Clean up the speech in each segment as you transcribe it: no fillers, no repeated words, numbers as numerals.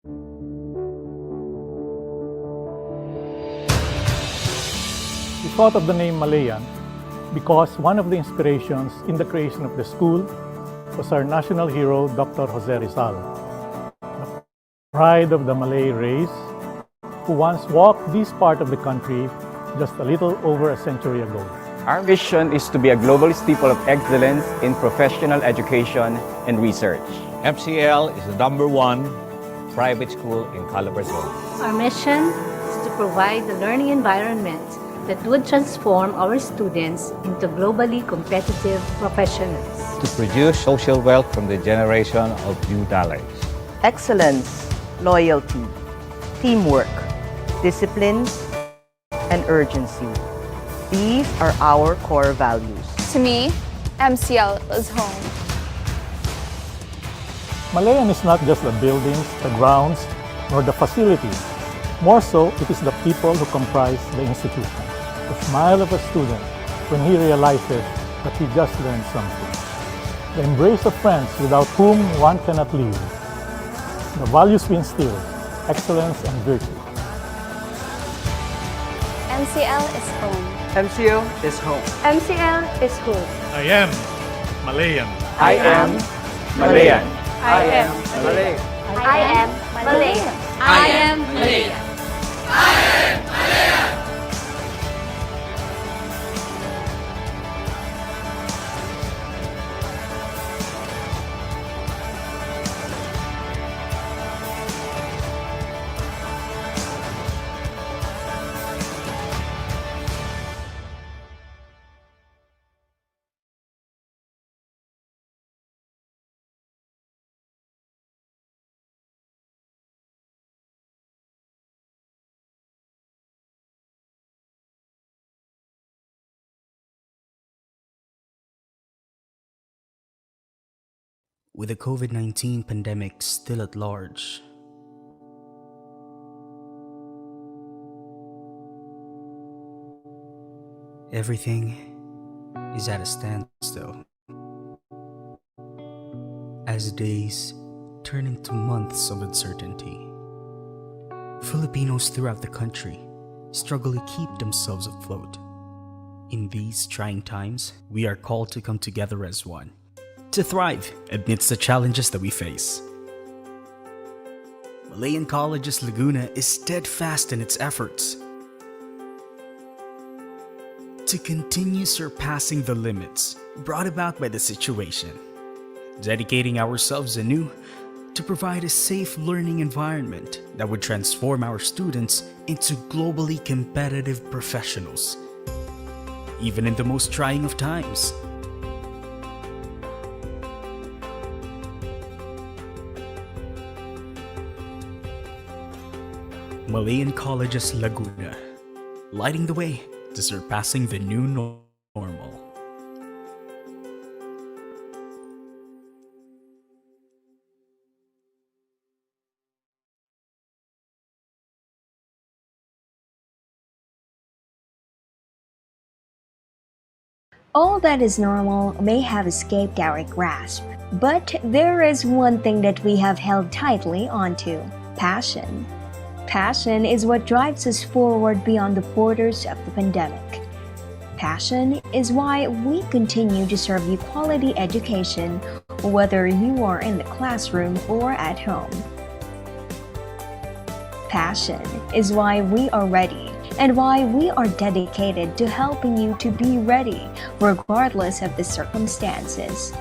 We thought of the name Malayan because one of the inspirations in the creation of the school was our national hero, Dr. Jose Rizal, the pride of the Malay race, who once walked this part of the country just a little over a century ago. Our mission is to be a global staple of excellence in professional education and research. MCL is the #1 private school in Calabarzon. Our mission is to provide the learning environment that would transform our students into globally competitive professionals. To produce social wealth from the generation of new talents. Excellence, loyalty, teamwork, discipline, and urgency. These are our core values. To me, MCL is home. Malayan is not just the buildings, the grounds, nor the facilities. More so, it is the people who comprise the institution. The smile of a student when he realizes that he just learned something. The embrace of friends without whom one cannot live. The values we instill, excellence and virtue. MCL is home. MCL is home. MCL is home. I am Malayan. I am Malayan. I am Malay. I am Malayan. I am Malayan. With the COVID-19 pandemic still at large, everything is at a standstill. As days turn into months of uncertainty, Filipinos throughout the country struggle to keep themselves afloat. In these trying times, we are called to come together as one, to thrive amidst the challenges that we face. Malayan College's Laguna is steadfast in its efforts to continue surpassing the limits brought about by the situation, dedicating ourselves anew to provide a safe learning environment that would transform our students into globally competitive professionals, even in the most trying of times. Malayan College's Laguna, lighting the way to surpassing the new normal. All that is normal may have escaped our grasp, but there is one thing that we have held tightly onto: passion. Passion is what drives us forward beyond the borders of the pandemic. Passion is why we continue to serve you quality education, whether you are in the classroom or at home. Passion is why we are ready and why we are dedicated to helping you to be ready regardless of the circumstances.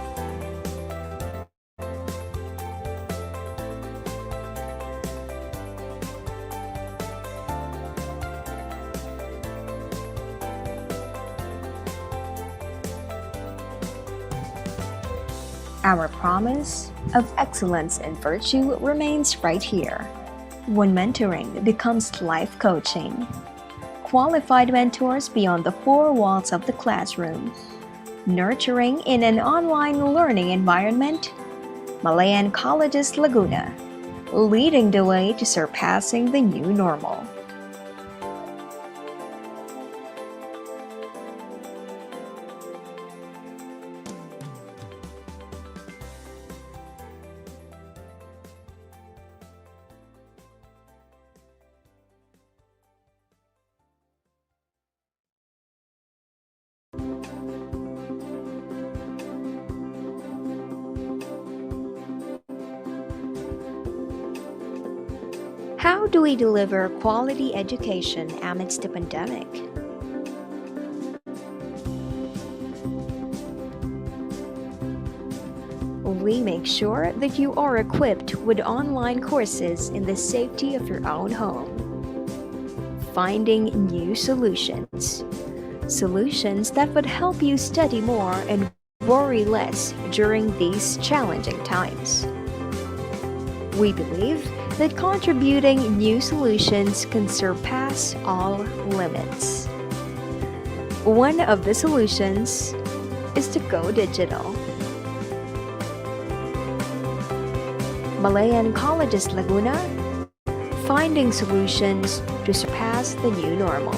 Our promise of excellence and virtue remains right here. When mentoring becomes life coaching, qualified mentors beyond the four walls of the classroom, nurturing in an online learning environment, Malayan College's Laguna, leading the way to surpassing the new normal. How do we deliver quality education amidst the pandemic? We make sure that you are equipped with online courses in the safety of your own home. Finding new solutions. Solutions that would help you study more and worry less during these challenging times. We believe that contributing new solutions can surpass all limits. One of the solutions is to go digital. Malayan Colleges Laguna, finding solutions to surpass the new normal.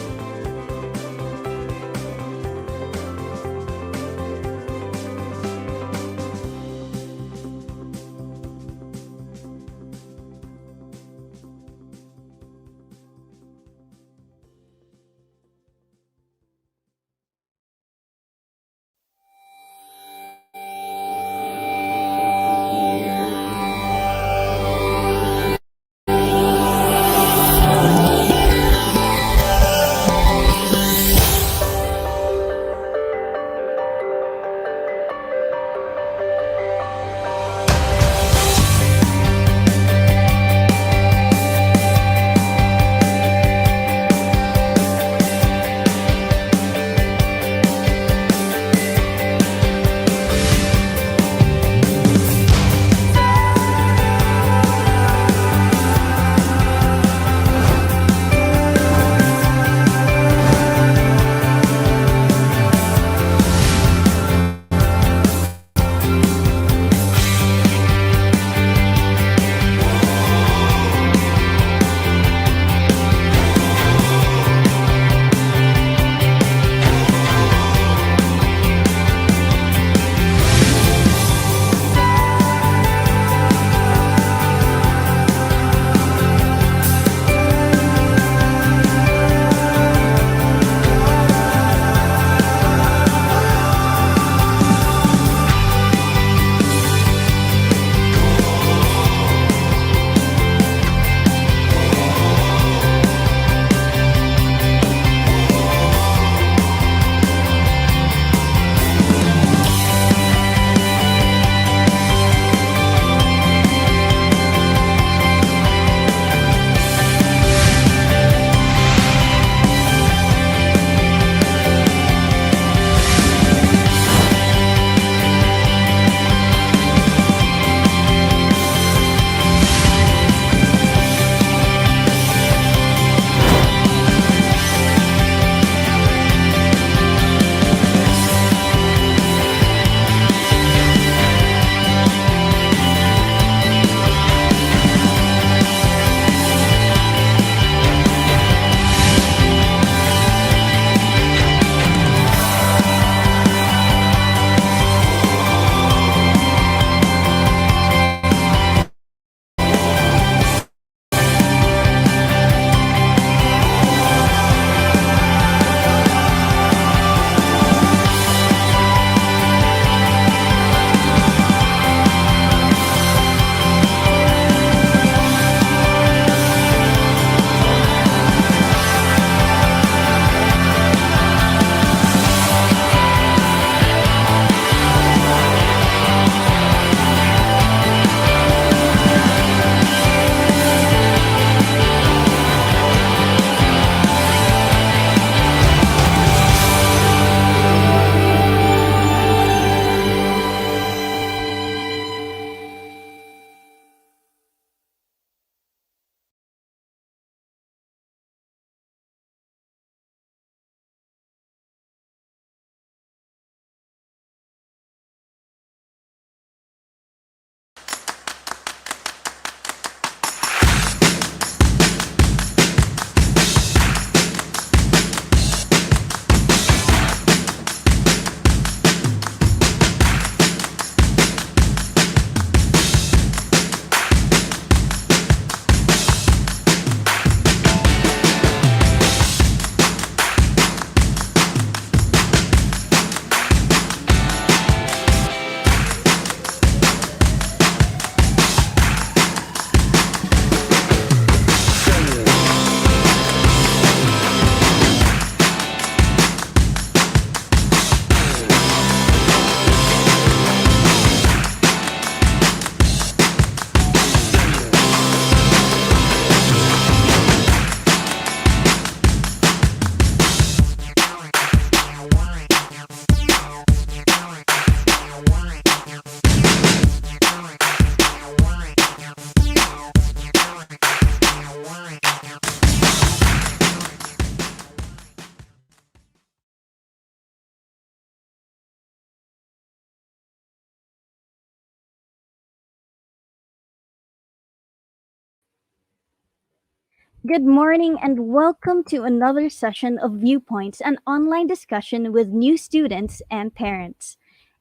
Good morning and welcome to another session of Viewpoints, an online discussion with new students and parents.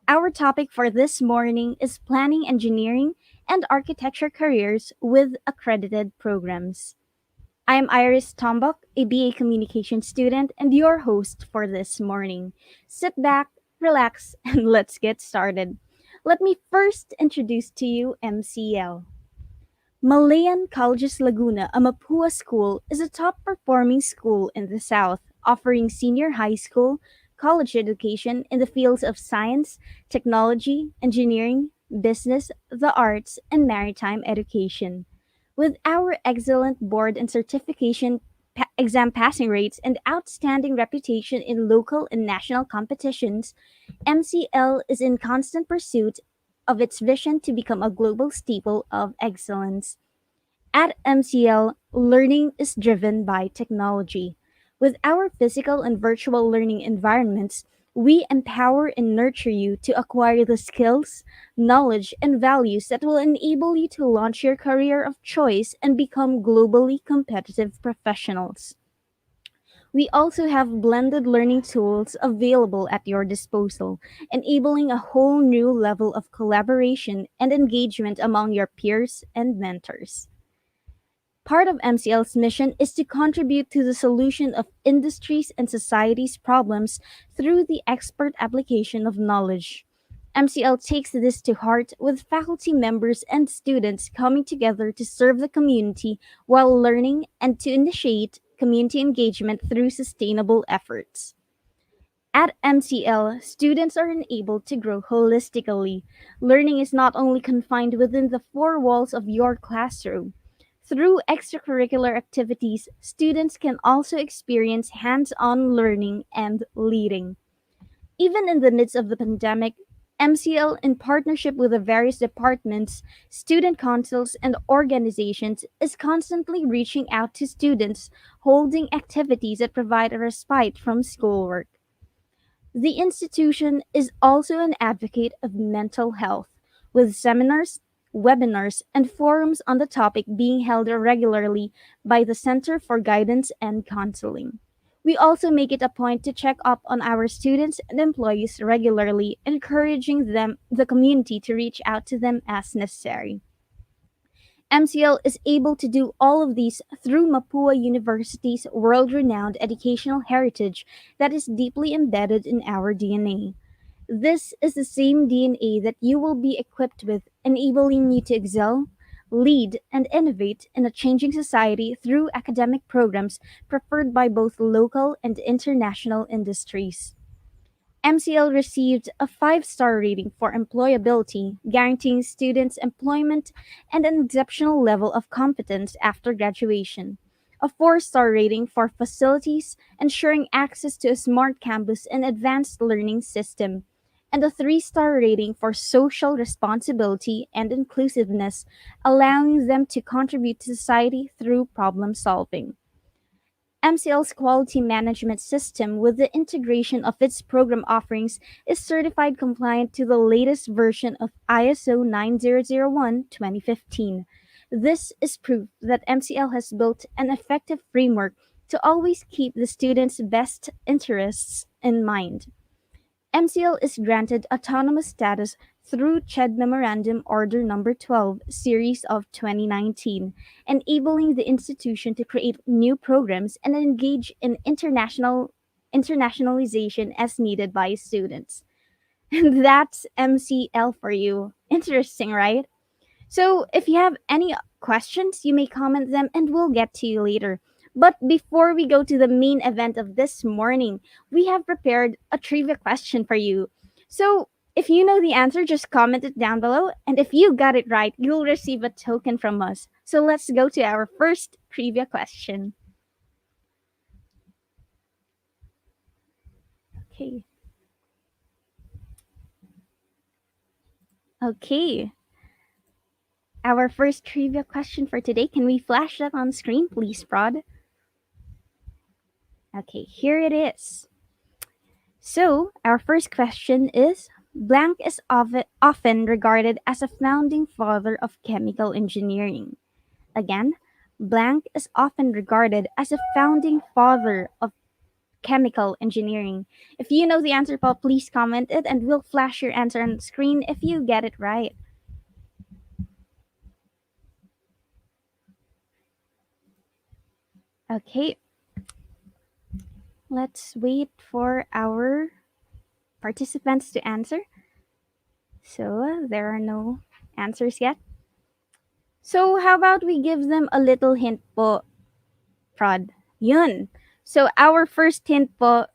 Our topic for this morning is planning engineering and architecture careers with accredited programs. I am Iris Tombok, a BA Communication student and your host for this morning. Sit back, relax, and let's get started. Let me first introduce to you MCL. Malayan Colleges Laguna, a Mapua school, is a top performing school in the South, offering senior high school, college education in the fields of science, technology, engineering, business, the arts, and maritime education. With our excellent board and certification exam passing rates and outstanding reputation in local and national competitions, MCL is in constant pursuit of its vision to become a global staple of excellence. At MCL, learning is driven by technology. With our physical and virtual learning environments, we empower and nurture you to acquire the skills, knowledge, and values that will enable you to launch your career of choice and become globally competitive professionals. We also have blended learning tools available at your disposal, enabling a whole new level of collaboration and engagement among your peers and mentors. Part of MCL's mission is to contribute to the solution of industries and society's problems through the expert application of knowledge. MCL takes this to heart with faculty members and students coming together to serve the community while learning and to initiate community engagement through sustainable efforts. At MCL, students are enabled to grow holistically. Learning is not only confined within the four walls of your classroom. Through extracurricular activities, students can also experience hands on learning and leading. Even in the midst of the pandemic, MCL, in partnership with the various departments, student councils, and organizations, is constantly reaching out to students, holding activities that provide a respite from schoolwork. The institution is also an advocate of mental health, with seminars, webinars, and forums on the topic being held regularly by the Center for Guidance and Counseling. We also make it a point to check up on our students and employees regularly, encouraging the community to reach out to them as necessary. MCL is able to do all of these through Mapua University's world renowned educational heritage that is deeply embedded in our DNA. This is the same DNA that you will be equipped with, enabling you to excel, lead, and innovate in a changing society through academic programs preferred by both local and international industries. MCL received a 5-star rating for employability, guaranteeing students employment and an exceptional level of competence after graduation. A 4-star rating for facilities, ensuring access to a smart campus and advanced learning system. And a 3-star rating for social responsibility and inclusiveness, allowing them to contribute to society through problem solving. MCL's quality management system, with the integration of its program offerings, is certified compliant to the latest version of ISO 9001:2015. This is proof that MCL has built an effective framework to always keep the students' best interests in mind. MCL is granted autonomous status through CHED Memorandum Order Number 12, Series of 2019, enabling the institution to create new programs and engage in internationalization as needed by students. And that's MCL for you. Interesting, right? So if you have any questions, you may comment them and we'll get to you later. But before we go to the main event of this morning, we have prepared a trivia question for you. So if you know the answer, just comment it down below. And if you got it right, you'll receive a token from us. So let's go to our first trivia question. Okay. Okay. Our first trivia question for today. Can we flash that on screen, please, Prod? Okay, here it is. So, our first question is blank is often regarded as a founding father of chemical engineering. Again, Blank is often regarded as a founding father of chemical engineering. If you know the answer, Paul, please comment it and we'll flash your answer on the screen if you get it right. Okay, let's wait for our participants to answer. So there are no answers yet. So how about we give them a little hint po, Prod? Yun. So our first hint po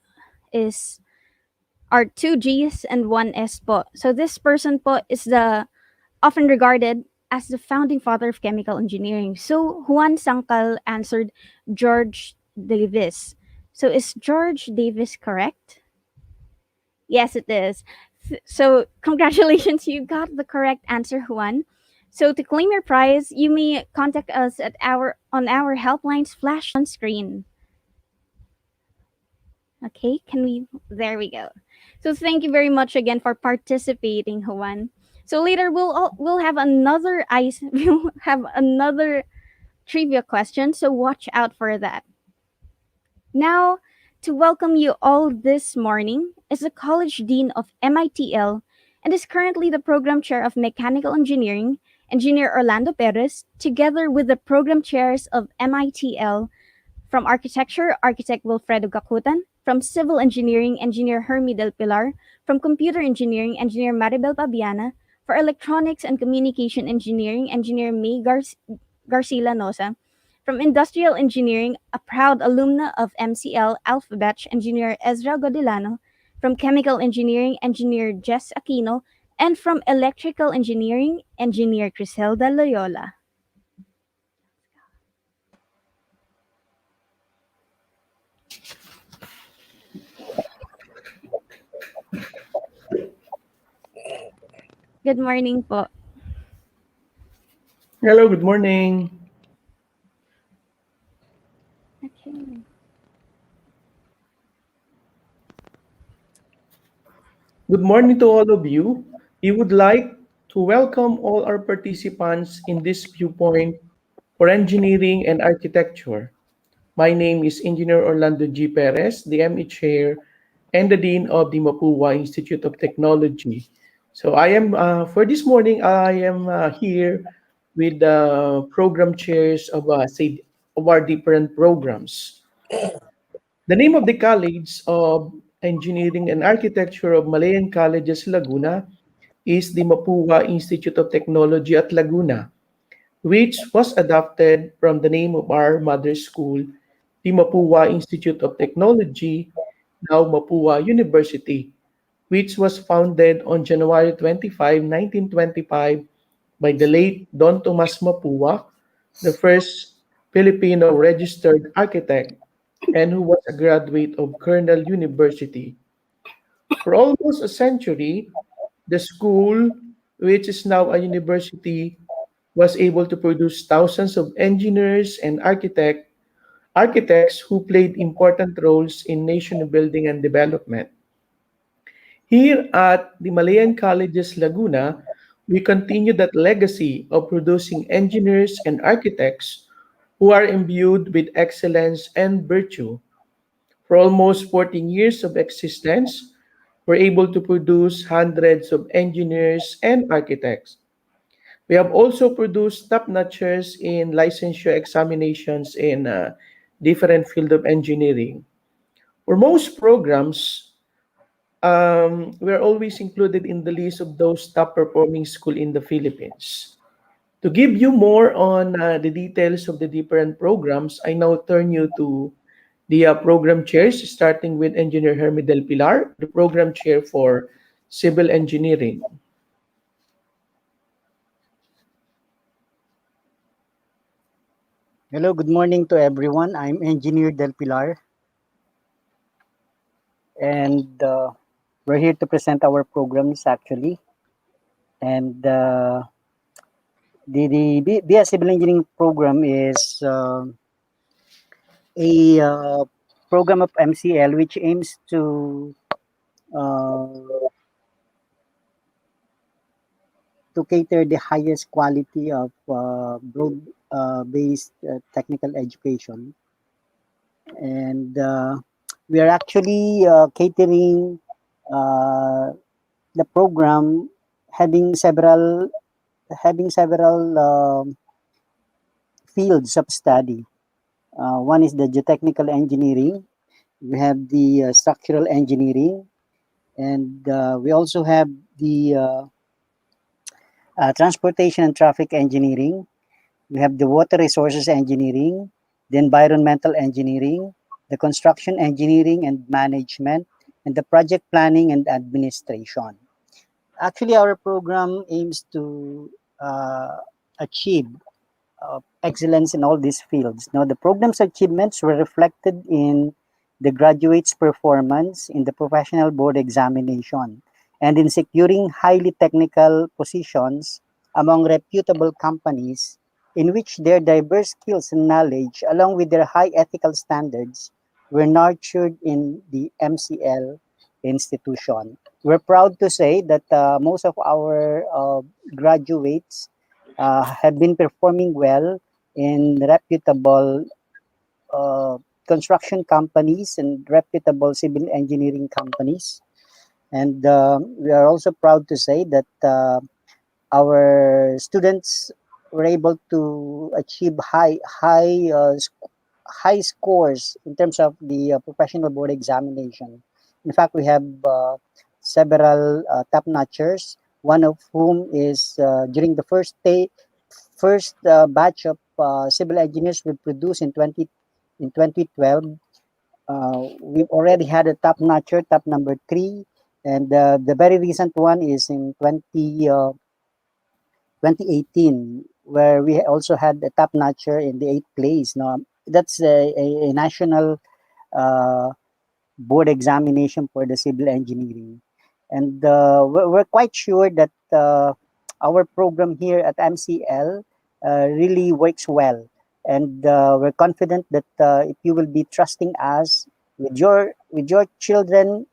is are two G's and one S po. So this person po is the often regarded as the founding father of chemical engineering. So Juan Sangkal answered George Davis. So is George Davis correct? Yes, it is. So congratulations, you got the correct answer, Juan. So to claim your prize, you may contact us at our helplines flashed on screen. Okay, can we? There we go. So thank you very much again for participating, Juan. So later we'll have another ice. We'll have another trivia question. So watch out for that. Now, to welcome you all this morning is the College Dean of MITL and is currently the Program Chair of Mechanical Engineering, Engineer Orlando Perez, together with the Program Chairs of MITL from Architecture, Architect Wilfredo Gacutan, from Civil Engineering, Engineer Hermi Del Pilar, from Computer Engineering, Engineer Maribel Pabiana, for Electronics and Communication Engineering, Engineer May Garcila Nosa, from Industrial Engineering, a proud alumna of MCL Alpha Batch, Engineer Ezra Godilano, from Chemical Engineering, Engineer Jess Aquino, and from Electrical Engineering, Engineer Criselda Loyola. Good morning po. Hello, good morning. Okay. Good morning to all of you. We would like to welcome all our participants in this viewpoint for engineering and architecture. My name is Engineer Orlando G. Perez, the ME Chair and the Dean of the Mapua Institute of Technology. So for this morning, I am here with the program chairs of our different programs. The name of the College of Engineering and Architecture of Malayan Colleges, Laguna is the Mapua Institute of Technology at Laguna, which was adopted from the name of our mother school, the Mapua Institute of Technology, now Mapua University, which was founded on January 25, 1925 by the late Don Tomas Mapua, the first Filipino registered architect and who was a graduate of Cornell University. For almost a century, the school, which is now a university, was able to produce thousands of engineers and architects who played important roles in nation building and development. Here at the Malayan Colleges Laguna, we continue that legacy of producing engineers and architects who are imbued with excellence and virtue. For almost 14 years of existence, we're able to produce hundreds of engineers and architects. We have also produced top-notchers in licensure examinations in different field of engineering. For most programs, we're always included in the list of those top-performing school in the Philippines. To give you more on the details of the different programs, I now turn you to the program chairs, starting with Engineer Hermi Del Pilar, the program chair for Civil Engineering. Hello, good morning to everyone. I'm Engineer Del Pilar, and we're here to present our programs actually. And the BS Civil Engineering program is a program of MCL which aims to to cater the highest quality of broad-based technical education. And we are actually catering the program, having several fields of study. One is the geotechnical engineering. We have the structural engineering, and we also have the transportation and traffic engineering. We have the water resources engineering, the environmental engineering, the construction engineering and management, and the project planning and administration. Actually, our program aims to achieve excellence in all these fields. Now, the program's achievements were reflected in the graduates' performance in the professional board examination and in securing highly technical positions among reputable companies in which their diverse skills and knowledge, along with their high ethical standards, were nurtured in the MCL institution. We're proud to say that most of our graduates have been performing well in reputable uh, construction companies and reputable civil engineering companies. And we are also proud to say that our students were able to achieve high scores in terms of the professional board examination. In fact, we have several top notchers. One of whom is during the first batch of civil engineers we produced in 2012. We've already had a top notcher, top number 3, and the very recent one is in 2018, where we also had a top notcher in the 8th place. Now, that's a national uh, board examination for the civil engineering. And we're quite sure that our program here at MCL really works well. And we're confident that if you will be trusting us with your children,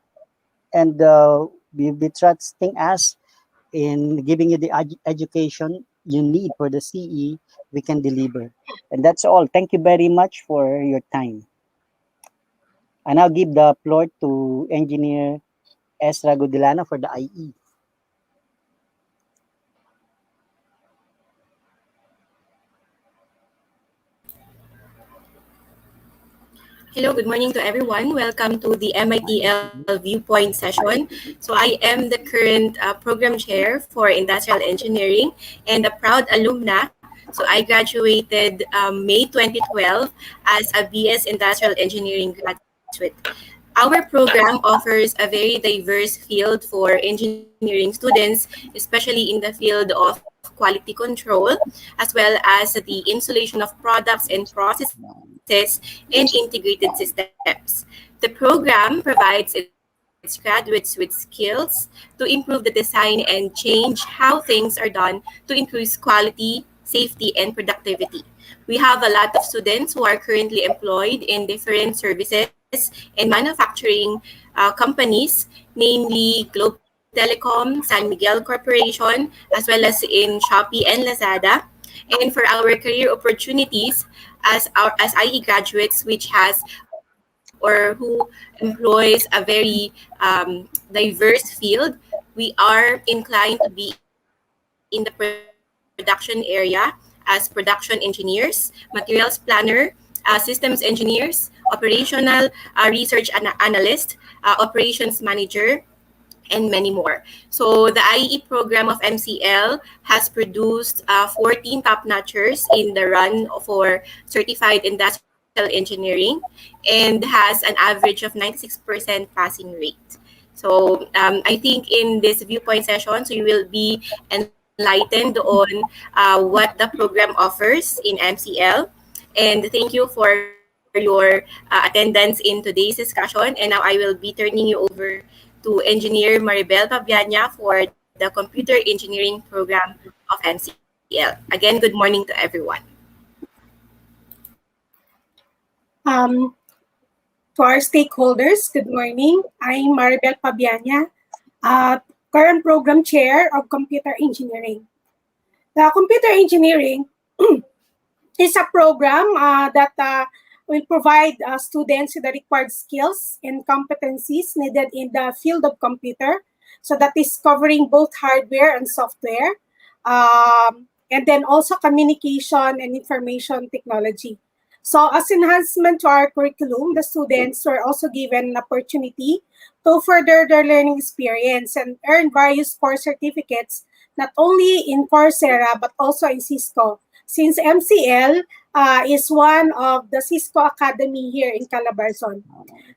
and you'll be trusting us in giving you the education you need for the CE, we can deliver. And that's all. Thank you very much for your time. I now give the floor to Engineer Ezra Godilano for the IE. Hello, good morning to everyone. Welcome to the MITL Viewpoint session. So I am the current program chair for industrial engineering and a proud alumna. So I graduated May 2012 as a BS Industrial Engineering graduate. Our program offers a very diverse field for engineering students, especially in the field of quality control, as well as the installation of products and processes and integrated systems. The program provides its graduates with skills to improve the design and change how things are done to increase quality, safety, and productivity. We have a lot of students who are currently employed in different services and manufacturing companies, namely Globe Telecom, San Miguel Corporation, as well as in Shopee and Lazada. And for our career opportunities as IE graduates, which has or who employs a very diverse field, we are inclined to be in the production area as production engineers, materials planner, systems engineers, operational research analyst, operations manager, and many more. So the IE program of MCL has produced 14 top notchers in the run for certified industrial engineering and has an average of 96% passing rate. So I think in this viewpoint session, so you will be enlightened on what the program offers in MCL. And thank you for your attendance in today's discussion. And now I will be turning you over to Engineer Maribel Pabianya for the Computer Engineering Program of MCL. Again, good morning to everyone. Um, to our stakeholders, good morning. I'm Maribel Pabianya, current program chair of computer engineering. The computer engineering is a program that will provide students with the required skills and competencies needed in the field of computer. So that is covering both hardware and software, and then also communication and information technology. So as enhancement to our curriculum, the students were also given an opportunity to further their learning experience and earn various course certificates, not only in Coursera, but also in Cisco, since MCL is one of the Cisco Academy here in Calabarzon.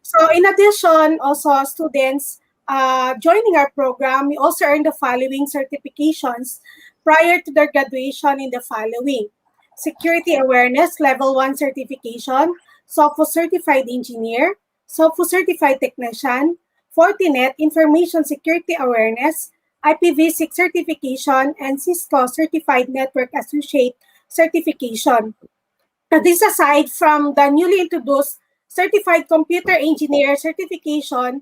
So in addition, also students joining our program, we also earn the following certifications prior to their graduation in the following: Security Awareness Level 1 Certification, SOFO Certified Engineer, SOFO Certified Technician, Fortinet Information Security Awareness, IPv6 Certification, and Cisco Certified Network Associate Certification. This aside from the newly introduced Certified Computer Engineer Certification,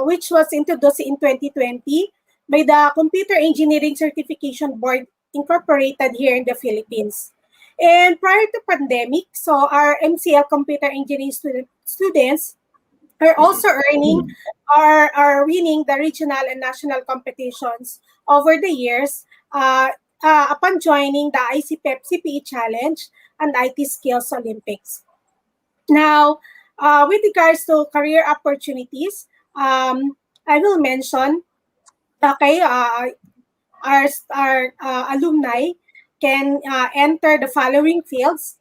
which was introduced in 2020 by the Computer Engineering Certification Board Incorporated here in the Philippines. And prior to pandemic, so our MCL Computer Engineering students are also earning or are winning the regional and national competitions over the years upon joining the ICPEP CPE Challenge and IT Skills Olympics. Now, with regards to career opportunities, I will mention, okay, our alumni can enter the following fields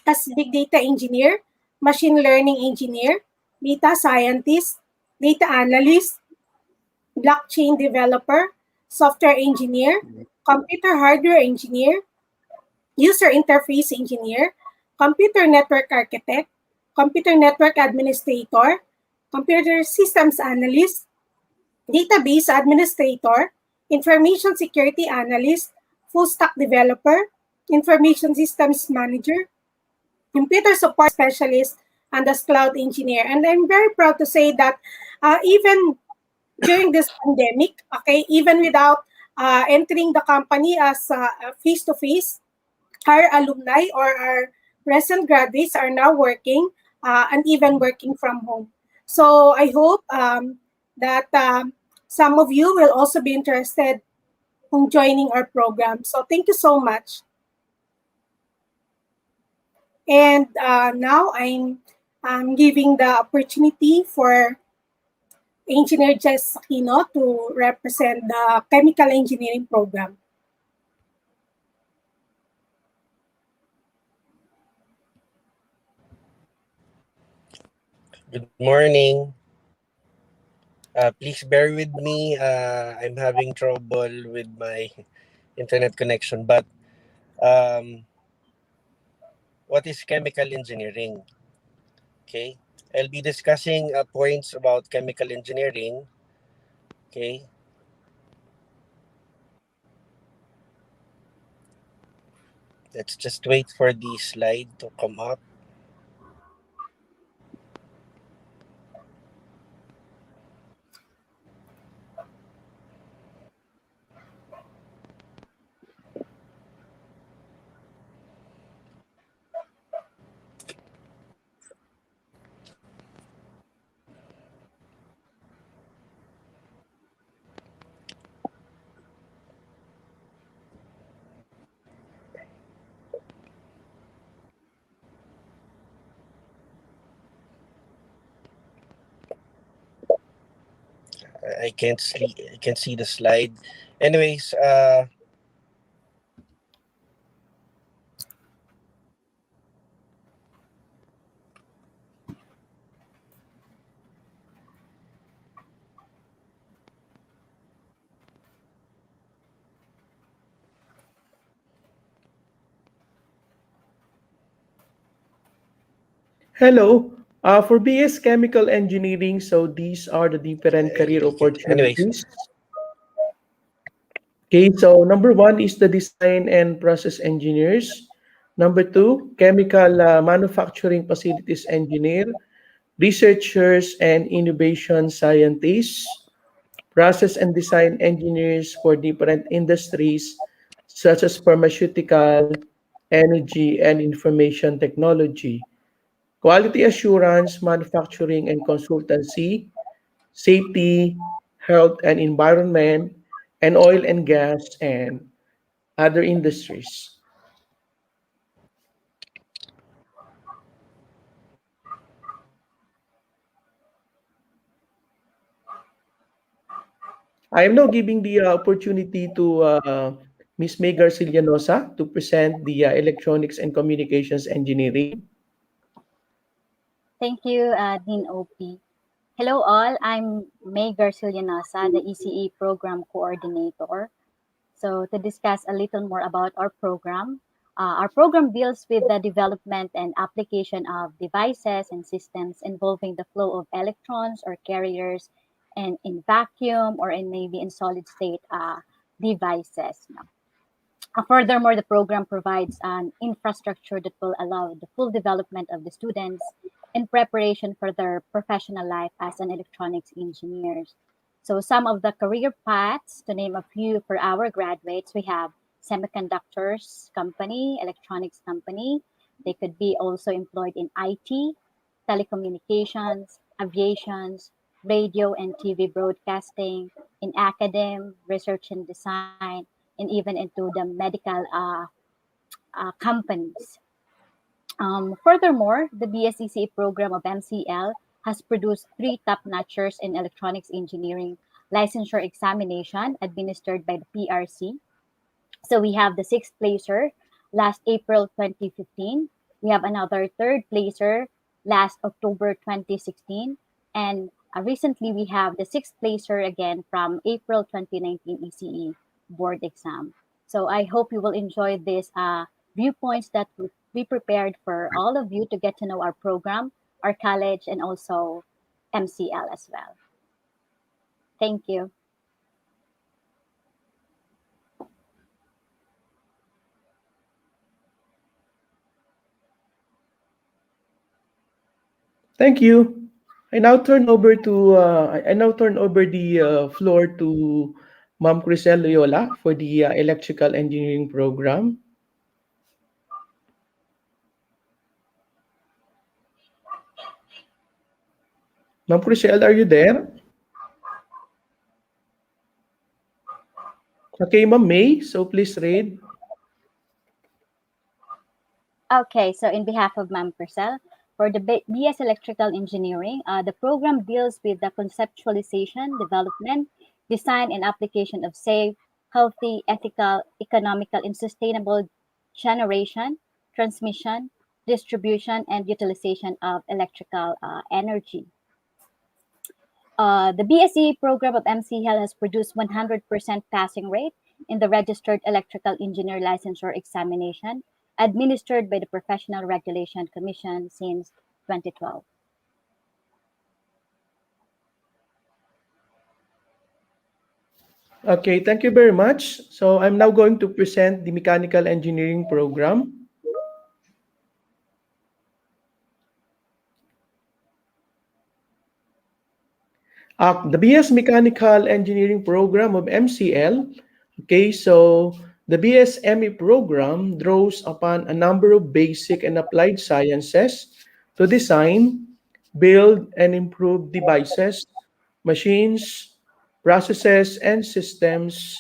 as Big Data Engineer, Machine Learning Engineer, Data Scientist, Data Analyst, Blockchain Developer, Software Engineer, Computer Hardware Engineer, User Interface Engineer, Computer Network Architect, Computer Network Administrator, Computer Systems Analyst, Database Administrator, Information Security Analyst, Full Stack Developer, Information Systems Manager, Computer Support Specialist, and as Cloud Engineer. And I'm very proud to say that even during this pandemic, okay, even without entering the company as face-to-face, our alumni or our recent graduates are now working and even working from home. So I hope that some of you will also be interested in joining our program. So thank you so much. And now I'm giving the opportunity for Engineer Jess Aquino to represent the Chemical Engineering program. Good morning. Please bear with me. I'm having trouble with my internet connection. But what is chemical engineering? Okay, I'll be discussing points about chemical engineering. Okay. Let's just wait for the slide to come up. I can't see. I can see the slide. Anyways, Hello. For BS Chemical Engineering, so these are the different career anyways, opportunities. Okay, so number one is the design and process engineers. Number two, chemical manufacturing facilities engineer, researchers and innovation scientists, process and design engineers for different industries such as pharmaceutical, energy, and information technology, quality assurance, manufacturing and consultancy, safety, health and environment, and oil and gas and other industries. I am now giving the opportunity to Ms. May Garcilianosa to present the Electronics and Communications Engineering. Thank you, Dean OP. Hello all, I'm May Garcilianosa, the ECE Program Coordinator. So to discuss a little more about our program deals with the development and application of devices and systems involving the flow of electrons or carriers and in vacuum or in maybe in solid state devices. Furthermore, the program provides an infrastructure that will allow the full development of the students in preparation for their professional life as an electronics engineers. So some of the career paths, to name a few for our graduates, we have semiconductors company, electronics company. They could be also employed in IT, telecommunications, aviations, radio and TV broadcasting, in academe, research and design, and even into the medical companies. Furthermore, the BSECE program of MCL has produced three top-notchers in electronics engineering licensure examination administered by the PRC. So we have the sixth placer last April 2015. We have another third placer last October 2016. And recently we have the sixth placer again from April 2019 ECE board exam. So I hope you will enjoy these viewpoints that we prepared for all of you to get to know our program, our college, and also MCL as well. Thank you. Thank you. I now turn over the floor to Ma'am Crisel Loyola for the electrical engineering program. Ma'am Crisel, are you there? Okay, Ma'am May, so please read. Okay, so in behalf of Ma'am Purcell, for the BS Electrical Engineering, the program deals with the conceptualization, development, design, and application of safe, healthy, ethical, economical, and sustainable generation, transmission, distribution, and utilization of electrical energy. The BSE program of MCL has produced 100% passing rate in the Registered Electrical Engineer Licensure Examination administered by the Professional Regulation Commission since 2012. Okay, thank you very much. So I'm now going to present the mechanical engineering program. The BS Mechanical Engineering program of MCL. Okay, so the BSME program draws upon a number of basic and applied sciences to design, build, and improve devices, machines, processes, and systems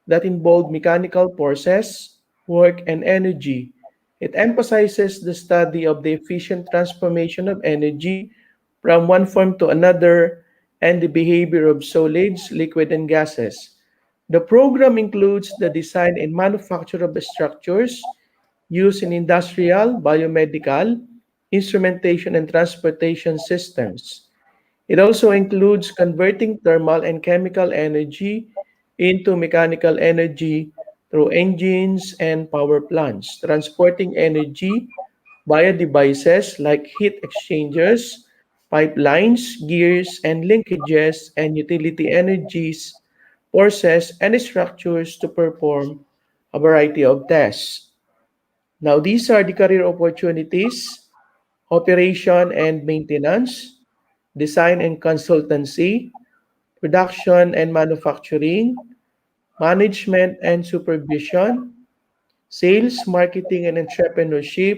that involve mechanical forces, work, and energy. It emphasizes the study of the efficient transformation of energy from one form to another and the behavior of solids, liquid, and gases. The program includes the design and manufacture of the structures used in industrial, biomedical, instrumentation, and transportation systems. It also includes converting thermal and chemical energy into mechanical energy through engines and power plants, transporting energy via devices like heat exchangers, pipelines, gears, and linkages, and utility energies, forces, and structures to perform a variety of tasks. Now, these are the career opportunities: operation and maintenance, design and consultancy, production and manufacturing, management and supervision, sales, marketing and entrepreneurship,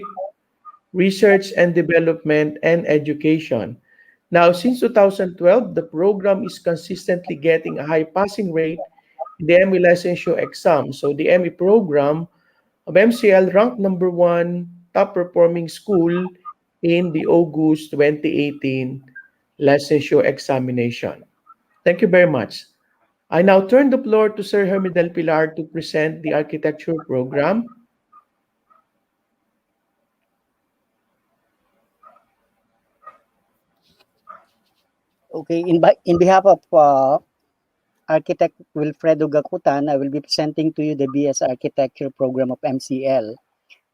research and development, and education. Now, since 2012, the program is consistently getting a high passing rate in the ME licensure exam. So the ME program of MCL ranked number one top performing school in the August 2018 licensure examination. Thank you very much. I now turn the floor to Sir Hermie Del Pilar to present the architecture program. Okay, in behalf of Architect Wilfredo Gacutan, I will be presenting to you the BS Architecture program of MCL.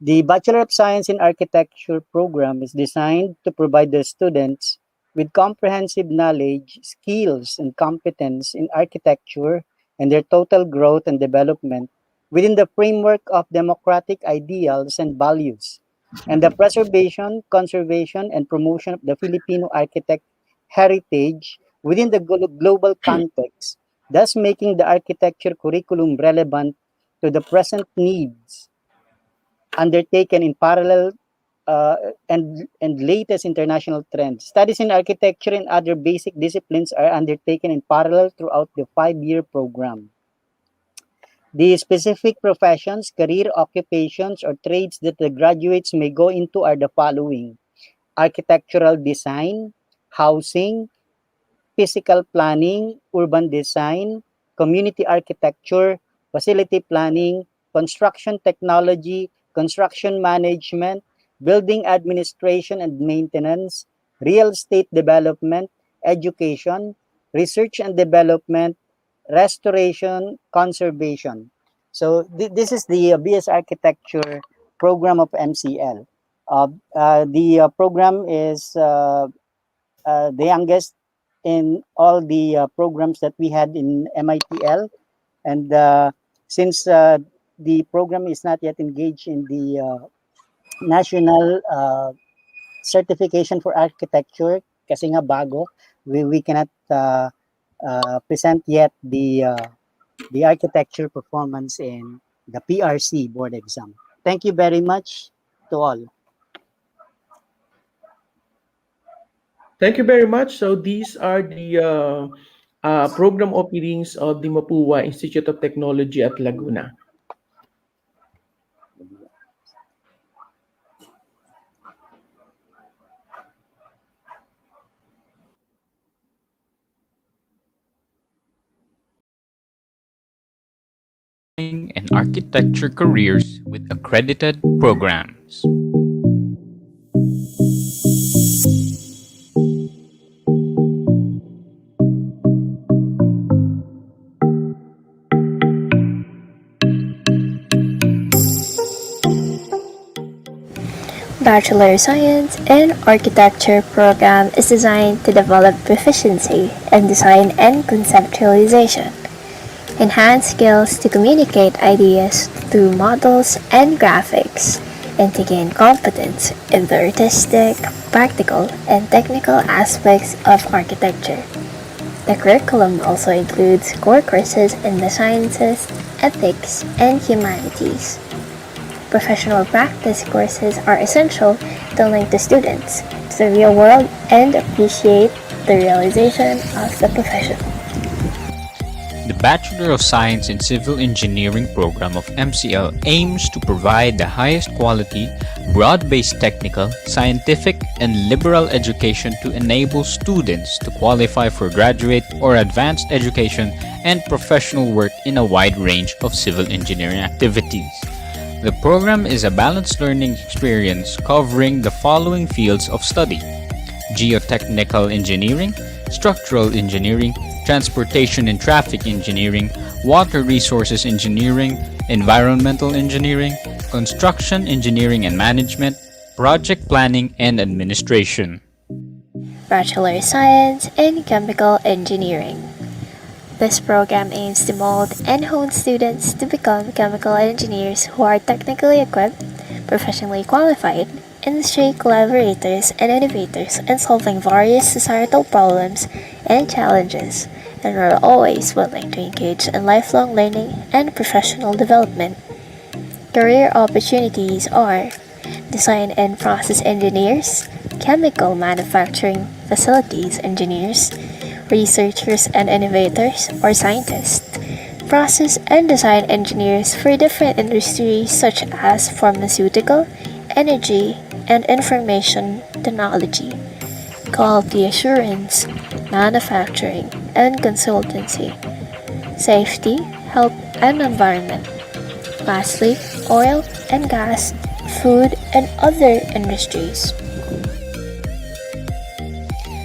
The Bachelor of Science in Architecture program is designed to provide the students with comprehensive knowledge, skills, and competence in architecture and their total growth and development within the framework of democratic ideals and values, and the preservation, conservation, and promotion of the Filipino architect heritage within the global context, thus making the architecture curriculum relevant to the present needs undertaken in parallel uh, and latest international trends. Studies in architecture and other basic disciplines are undertaken in parallel throughout the 5-year program. The specific professions, career occupations, or trades that the graduates may go into are the following: architectural design, housing, physical planning, urban design, community architecture, facility planning, construction technology, construction management, building administration and maintenance, real estate development, education, research and development, restoration, conservation. So this is the BS Architecture program of MCL. The program is the youngest in all the programs that we had in MITL. And since the program is not yet engaged in the national certification for architecture, kasi nga bago, we cannot present yet the architecture performance in the PRC board exam. Thank you very much to all. Thank you very much. So these are the program openings of the Mapua Institute of Technology at Laguna. And architecture careers with accredited programs. Bachelor of Science in Architecture program is designed to develop proficiency in design and conceptualization, enhance skills to communicate ideas through models and graphics, and to gain competence in the artistic, practical, and technical aspects of architecture. The curriculum also includes core courses in the sciences, ethics, and humanities. Professional practice courses are essential to link the students to the real world and appreciate the realization of the profession. The Bachelor of Science in Civil Engineering program of MCL aims to provide the highest quality, broad-based technical, scientific, and liberal education to enable students to qualify for graduate or advanced education and professional work in a wide range of civil engineering activities. The program is a balanced learning experience covering the following fields of study: geotechnical engineering, structural engineering, transportation and traffic engineering, water resources engineering, environmental engineering, construction engineering and management, project planning and administration. Bachelor of Science in Chemical Engineering. This program aims to mold and hone students to become chemical engineers who are technically equipped, professionally qualified, industry collaborators, and innovators in solving various societal problems and challenges, and are always willing to engage in lifelong learning and professional development. Career opportunities are design and process engineers, chemical manufacturing facilities engineers, researchers and innovators or scientists, process and design engineers for different industries such as pharmaceutical, energy, and information technology, quality assurance, manufacturing, and consultancy, safety, health, and environment. Lastly, oil and gas, food, and other industries.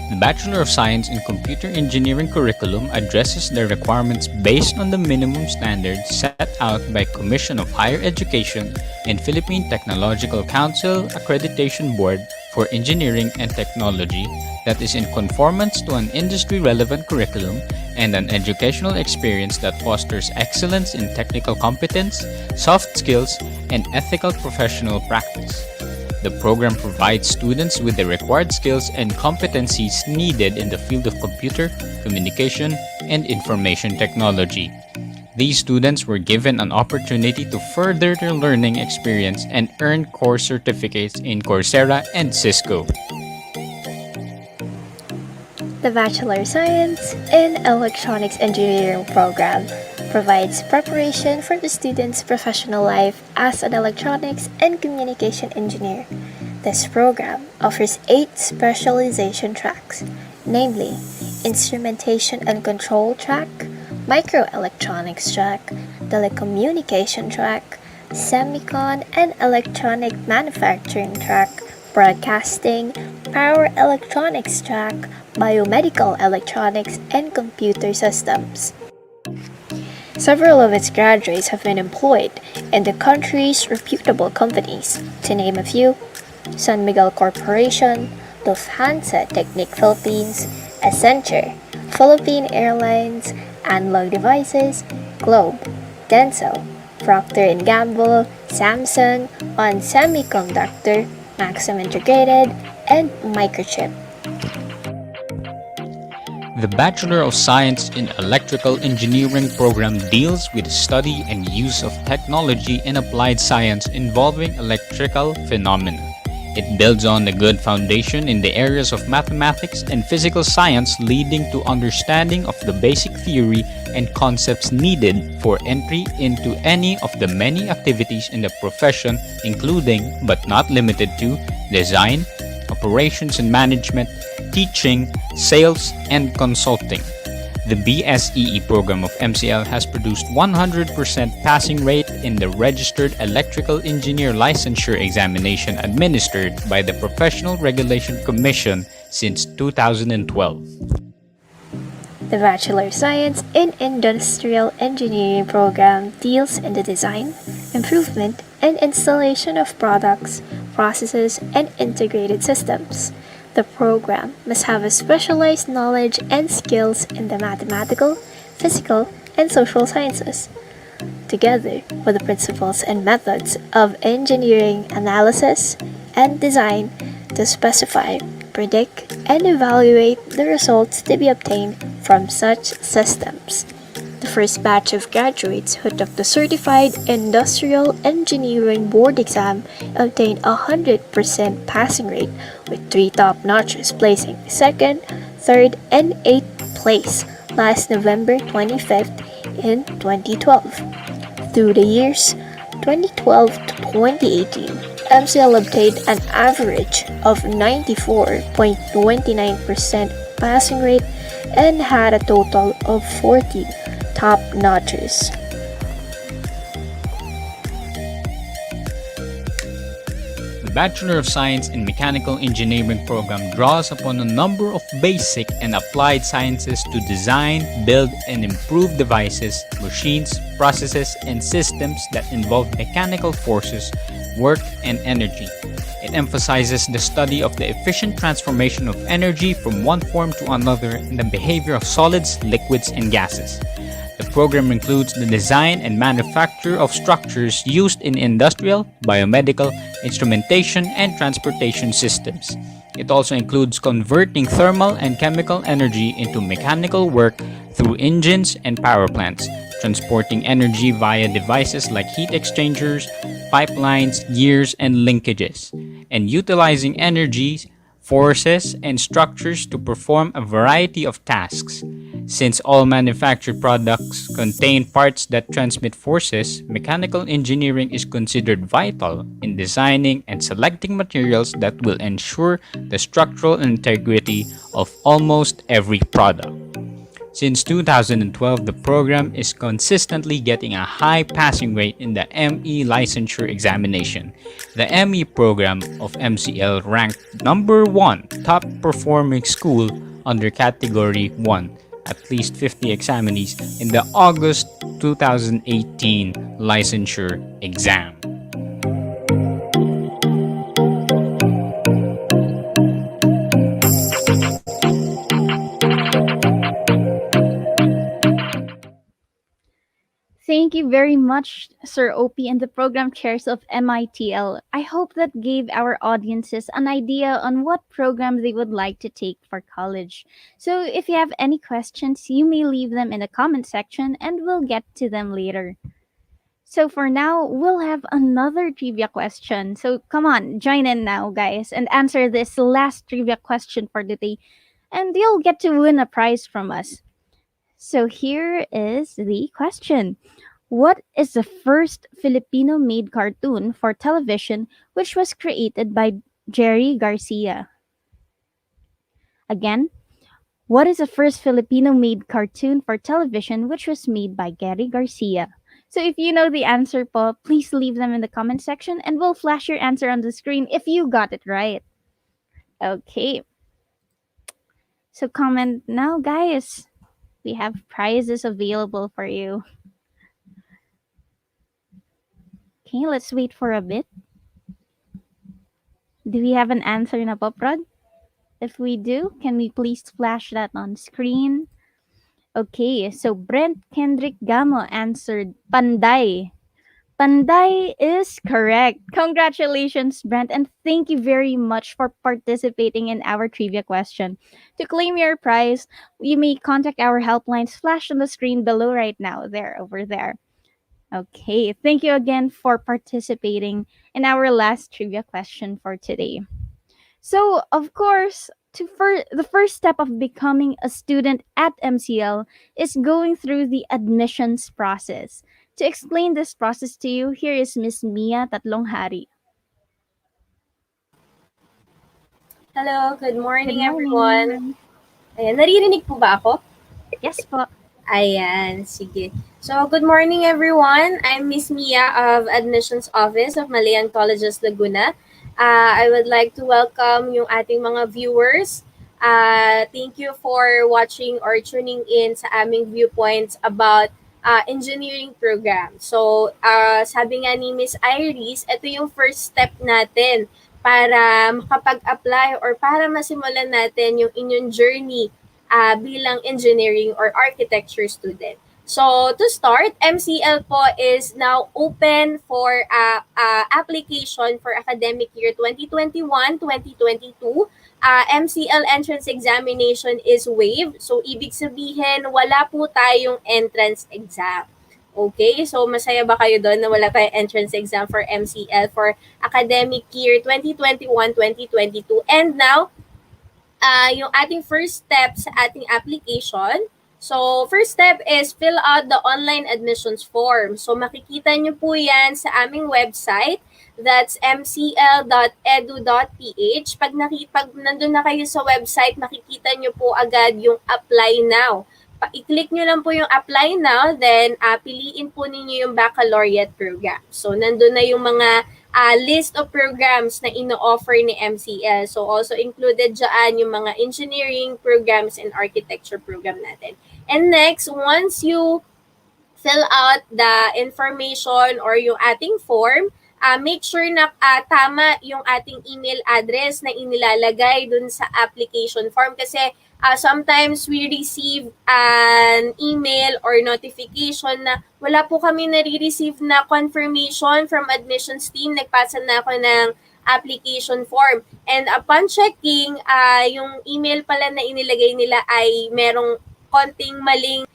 The Bachelor of Science in Computer Engineering curriculum addresses the requirements based on the minimum standards set out by Commission of Higher Education and Philippine Technological Council Accreditation Board for Engineering and Technology that is in conformance to an industry-relevant curriculum and an educational experience that fosters excellence in technical competence, soft skills, and ethical professional practice. The program provides students with the required skills and competencies needed in the field of computer, communication, and information technology. These students were given an opportunity to further their learning experience and earn course certificates in Coursera and Cisco. The Bachelor of Science in Electronics Engineering program provides preparation for the student's professional life as an electronics and communication engineer. This program offers 8 specialization tracks, namely Instrumentation and Control track, Microelectronics track, Telecommunication track, Semicon and Electronic Manufacturing track, Broadcasting, Power Electronics track, Biomedical Electronics, and Computer Systems. Several of its graduates have been employed in the country's reputable companies, to name a few: San Miguel Corporation, Lufthansa Technic Philippines, Accenture, Philippine Airlines, Analog Devices, Globe, Denso, Procter & Gamble, Samsung, On Semiconductor, Maxim Integrated, and Microchip. The Bachelor of Science in Electrical Engineering program deals with the study and use of technology and applied science involving electrical phenomena. It builds on the good foundation in the areas of mathematics and physical science, leading to understanding of the basic theory and concepts needed for entry into any of the many activities in the profession, including but not limited to design, operations and management, teaching, sales, and consulting. The BSEE program of MCL has produced 100% passing rate in the Registered Electrical Engineer Licensure Examination administered by the Professional Regulation Commission since 2012. The Bachelor of Science in Industrial Engineering program deals in the design, improvement, and installation of products, processes, and integrated systems. The program must have a specialized knowledge and skills in the mathematical, physical, and social sciences, together with the principles and methods of engineering analysis and design to specify, predict, and evaluate the results to be obtained from such systems. The first batch of graduates who took the Certified Industrial Engineering Board exam obtained a 100% passing rate with 3 top notches, placing 2nd, 3rd, and 8th place last November 25th in 2012. Through the years 2012 to 2018, MCL obtained an average of 94.29% passing rate and had a total of 14 top notches. The Bachelor of Science in Mechanical Engineering program draws upon a number of basic and applied sciences to design, build, and improve devices, machines, processes, and systems that involve mechanical forces, work, and energy. It emphasizes the study of the efficient transformation of energy from one form to another and the behavior of solids, liquids, and gases. The program includes the design and manufacture of structures used in industrial, biomedical, instrumentation, and transportation systems. It also includes converting thermal and chemical energy into mechanical work through engines and power plants, transporting energy via devices like heat exchangers, pipelines, gears, and linkages, and utilizing energy, forces, and structures to perform a variety of tasks. Since all manufactured products contain parts that transmit forces, mechanical engineering is considered vital in designing and selecting materials that will ensure the structural integrity of almost every product. Since 2012, the program is consistently getting a high passing rate in the ME licensure examination. The ME program of MCL ranked number 1 top performing school under category 1, at least 50 examinees in the August 2018 licensure exam. Thank you very much, Sir Opie and the program chairs of MITL. I hope that gave our audiences an idea on what program they would like to take for college. So if you have any questions, you may leave them in the comment section and we'll get to them later. So for now, we'll have another trivia question. So come on, join in now, guys, and answer this last trivia question for the day, and you'll get to win a prize from us. So here is the question. What is the first Filipino-made cartoon for television which was created by Jerry Garcia? Again, what is the first Filipino-made cartoon for television which was made by Gary Garcia? So if you know the answer po, please leave them in the comment section and we'll flash your answer on the screen if you got it right. Okay. So comment now, guys. We have prizes available for you. Okay, let's wait for a bit. Do we have an answer na po, Prod? If we do, can we please flash that on screen? Okay, so Brent Kendrick Gamo answered Panday. Panday is correct. Congratulations, Brent, and thank you very much for participating in our trivia question. To claim your prize, you may contact our helplines flashed on the screen below right now, over there. Okay, thank you again for participating in our last trivia question for today. So, of course, the first step of becoming a student at MCL is going through the admissions process. To explain this process to you, here is Miss Mia Tatlonghari. Hello, good morning, Good everyone. Ayan, naririnig po ba ako? Yes po. Ayan, sige. So, good morning, everyone. I'm Miss Mia of Admissions Office of Malayan Colleges, Laguna. I would like to welcome yung ating mga viewers. Thank you for watching or tuning in sa aming viewpoints about engineering program. So, sabi nga ni Miss Iris, ito yung first step natin para makapag-apply or para masimulan natin yung inyong journey bilang engineering or architecture student. So, to start, MCL po is now open for application for academic year 2021-2022. MCL entrance examination is waived. So, ibig sabihin, wala po tayong entrance exam. Okay, so masaya ba kayo doon na wala tayong entrance exam for MCL for academic year 2021-2022? And now, yung ating first step sa ating application. So, first step is fill out the online admissions form. So, makikita nyo po yan sa aming website. That's mcl.edu.ph. Pag nandun na kayo sa website, makikita nyo po agad yung apply now. I-click nyo lang po yung apply now, then piliin po ninyo yung baccalaureate program. So, nandun na yung mga list of programs na ino-offer ni MCL. So, also included dyan yung mga engineering programs and architecture program natin. And next, once you fill out the information or yung ating form, make sure na tama yung ating email address na inilalagay dun sa application form kasi sometimes we receive an email or notification na wala po kami nare-receive na confirmation from admissions team. Nagpasa na ako ng application form. And upon checking, yung email pala na inilagay nila ay merong konting maling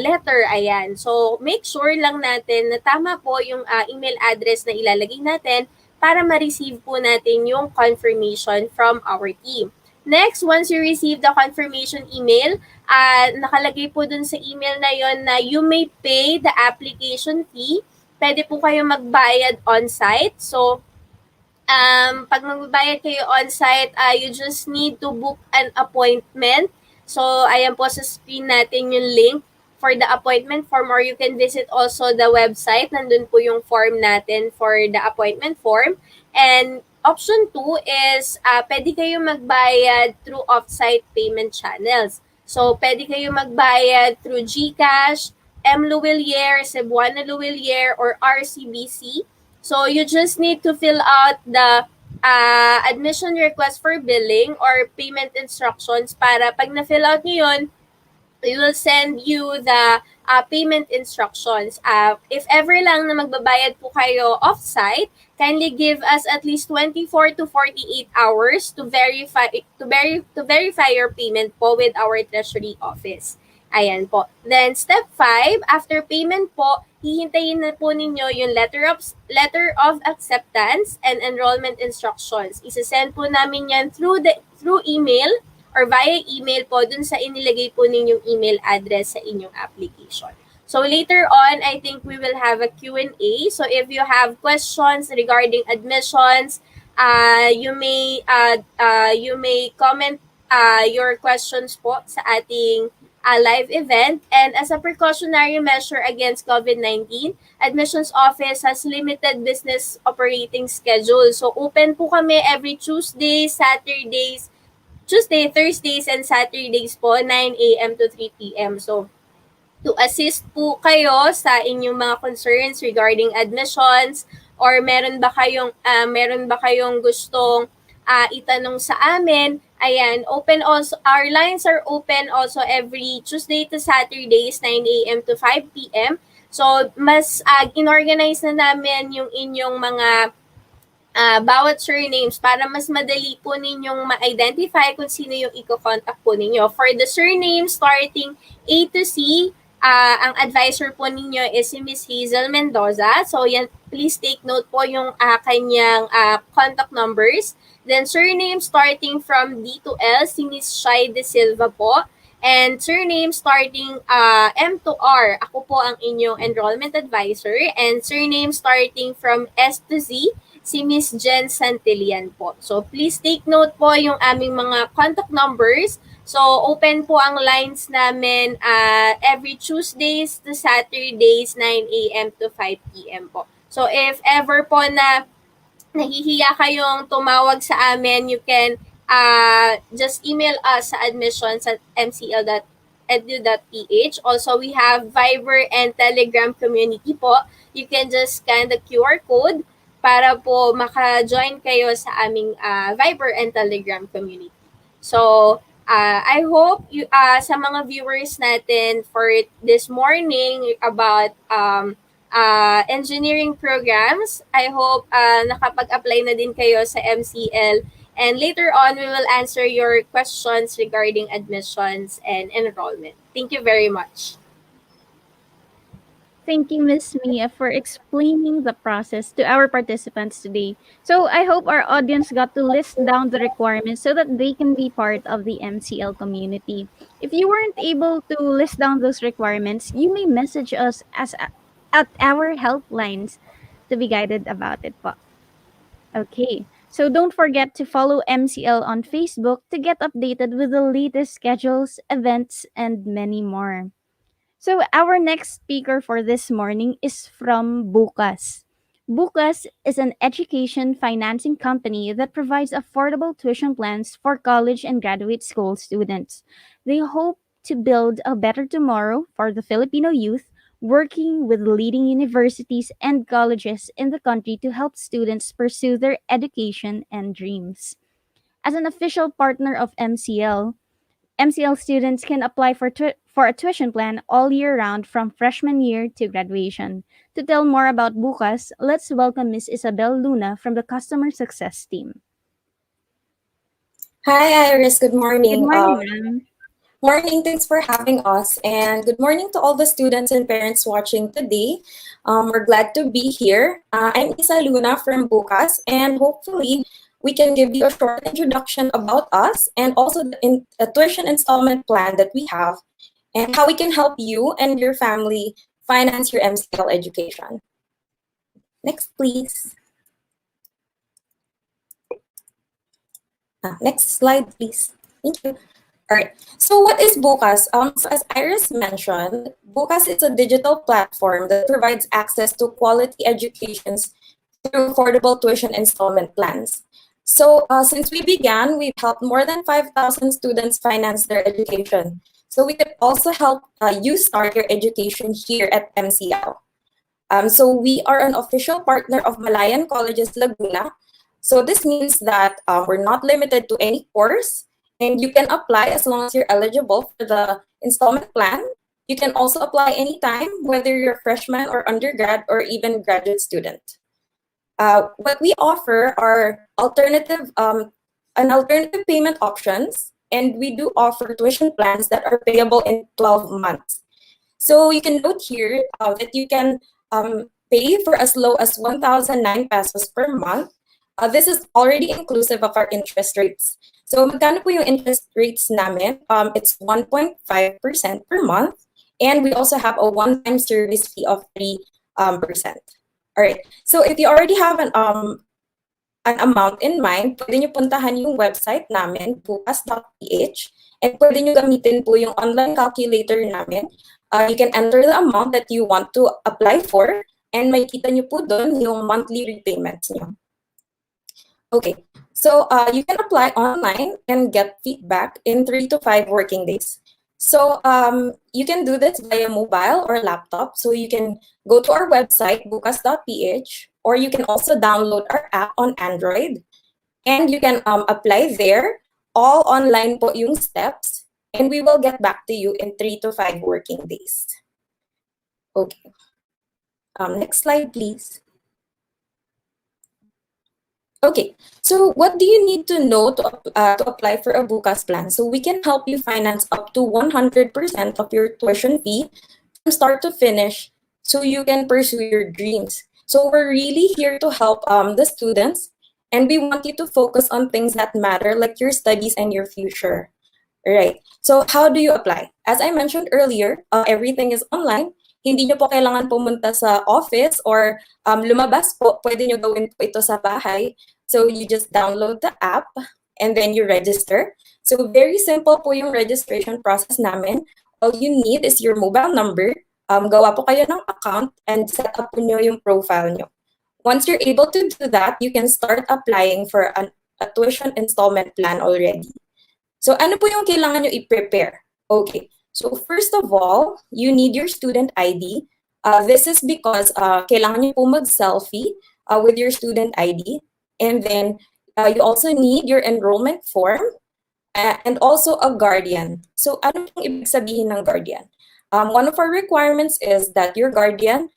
letter, ayan. So, make sure lang natin na tama po yung email address na ilalagay natin para ma-receive po natin yung confirmation from our team. Next, once you receive the confirmation email, nakalagay po dun sa email na yon na you may pay the application fee. Pwede po kayo magbayad on-site. So, pag magbabayad kayo on-site, you just need to book an appointment. So, ayan po sa screen natin yung link for the appointment form, or you can visit also the website. Nandun po yung form natin for the appointment form. And option 2 is pwede kayo magbayad through off-site payment channels. So, pwede kayo magbayad through GCash, M. Luwilier, Cebuana Luwilier, or RCBC. So, you just need to fill out the admission request for billing or payment instructions para pag na-fill out nyo yun, we will send you the payment instructions. If ever lang na magbabayad po kayo off-site, kindly give us at least 24 to 48 hours to verify your payment po with our treasury office. Ayan po. Then step 5, after payment po, hihintayin na po ninyo yung letter of acceptance and enrollment instructions. Isasend po namin yan through email or via email po dun sa inilagay po ninyong email address sa inyong application. So later on, I think we will have a Q&A. So if you have questions regarding admissions, you may comment your questions po sa ating live event. And as a precautionary measure against COVID-19, Admissions Office has limited business operating schedule. So open po kami every Tuesday, Thursdays, and Saturdays po, 9 a.m. to 3 p.m. So, to assist po kayo sa inyong mga concerns regarding admissions or meron ba kayong gustong itanong sa amin, ayan, our lines are open also every Tuesday to Saturdays, 9 a.m. to 5 p.m. So, mas inorganize na namin yung inyong mga bawat surnames para mas madali po ninyong ma-identify kung sino yung i-contact po ninyo. For the surname starting A to C, ang advisor po ninyo is si Miss Hazel Mendoza. So yan, please take note po yung kanyang contact numbers. Then surname starting from D to L, si Miss Shai De Silva po. And surname starting M to R, ako po ang inyong enrollment advisor. And surname starting from S to Z, si Miss Jen Santillan po. So, please take note po yung aming mga contact numbers. So, open po ang lines namin every Tuesdays to Saturdays, 9 a.m. to 5 p.m. po. So, if ever po na nahihiya kayong tumawag sa amin, you can just email us sa admissions@mcl.edu.ph. Also, we have Viber and Telegram community po. You can just scan the QR code para po maka-join kayo sa aming Viber and Telegram community. So, I hope sa mga viewers natin for this morning about engineering programs, I hope nakapag-apply na din kayo sa MCL. And later on, we will answer your questions regarding admissions and enrollment. Thank you very much. Thank you, Ms. Mia, for explaining the process to our participants today. So I hope our audience got to list down the requirements so that they can be part of the MCL community. If you weren't able to list down those requirements, you may message us at our helplines to be guided about it po. Okay, so don't forget to follow MCL on Facebook to get updated with the latest schedules, events, and many more. So our next speaker for this morning is from Bukas. Bukas is an education financing company that provides affordable tuition plans for college and graduate school students. They hope to build a better tomorrow for the Filipino youth, working with leading universities and colleges in the country to help students pursue their education and dreams. As an official partner of MCL, MCL students can apply for a tuition plan all year round from freshman year to graduation. To tell more about Bukas, let's welcome Ms. Isabel Luna from the Customer Success Team. Hi, Iris. Good Good morning. morning, ma'am. Morning. Thanks for having us. And good morning to all the students and parents watching today. We're glad to be here. I'm Isa Luna from Bukas, and hopefully we can give you a short introduction about us and also the tuition installment plan that we have and how we can help you and your family finance your MCL education. Next, please. Next slide, please. Thank you. All right. So what is Bukas? So as Iris mentioned, Bukas is a digital platform that provides access to quality educations through affordable tuition installment plans. So since we began, we've helped more than 5,000 students finance their education. So we could also help you start your education here at MCL. So we are an official partner of Malayan Colleges Laguna. So this means that we're not limited to any course, and you can apply as long as you're eligible for the installment plan. You can also apply anytime, whether you're a freshman or undergrad or even graduate student. What we offer are alternative payment options, and we do offer tuition plans that are payable in 12 months. So you can note here that you can pay for as low as 1,009 pesos per month. This is already inclusive of our interest rates. So magkano po yung interest rates namin? It's 1.5% per month, and we also have a one-time service fee of 3%. All right. So if you already have an amount in mind, pwede nyo puntahan yung website namin, bukas.ph, and pwede nyo gamitin po yung online calculator namin. You can enter the amount that you want to apply for, and makikita nyo po doon yung monthly repayments nyo. Okay, so you can apply online and get feedback in 3 to 5 working days. So you can do this via mobile or laptop. So you can go to our website, bukas.ph, or you can also download our app on Android. And you can apply there. All online po yung steps. And we will get back to you in 3 to 5 working days. Okay. Next slide, please. Okay, so what do you need to know to apply for a Bukas plan? So we can help you finance up to 100% of your tuition fee from start to finish so you can pursue your dreams. So we're really here to help the students, and we want you to focus on things that matter, like your studies and your future. All right, so how do you apply? As I mentioned earlier, everything is online. Hindi nyo po kailangan pumunta sa office or lumabas po. Pwede nyo gawin po ito sa bahay. So you just download the app and then you register. So very simple po yung registration process namin. All you need is your mobile number. Gawa po kayo ng account and set up po nyo yung profile nyo. Once you're able to do that, you can start applying for a tuition installment plan already. So ano po yung kailangan nyo i-prepare? Okay. So first of all, you need your student ID. This is because kailangan niyo po mag-selfie with your student ID. And then you also need your enrollment form and also a guardian. So ano pong ibig sabihin ng guardian? One of our requirements is that your guardian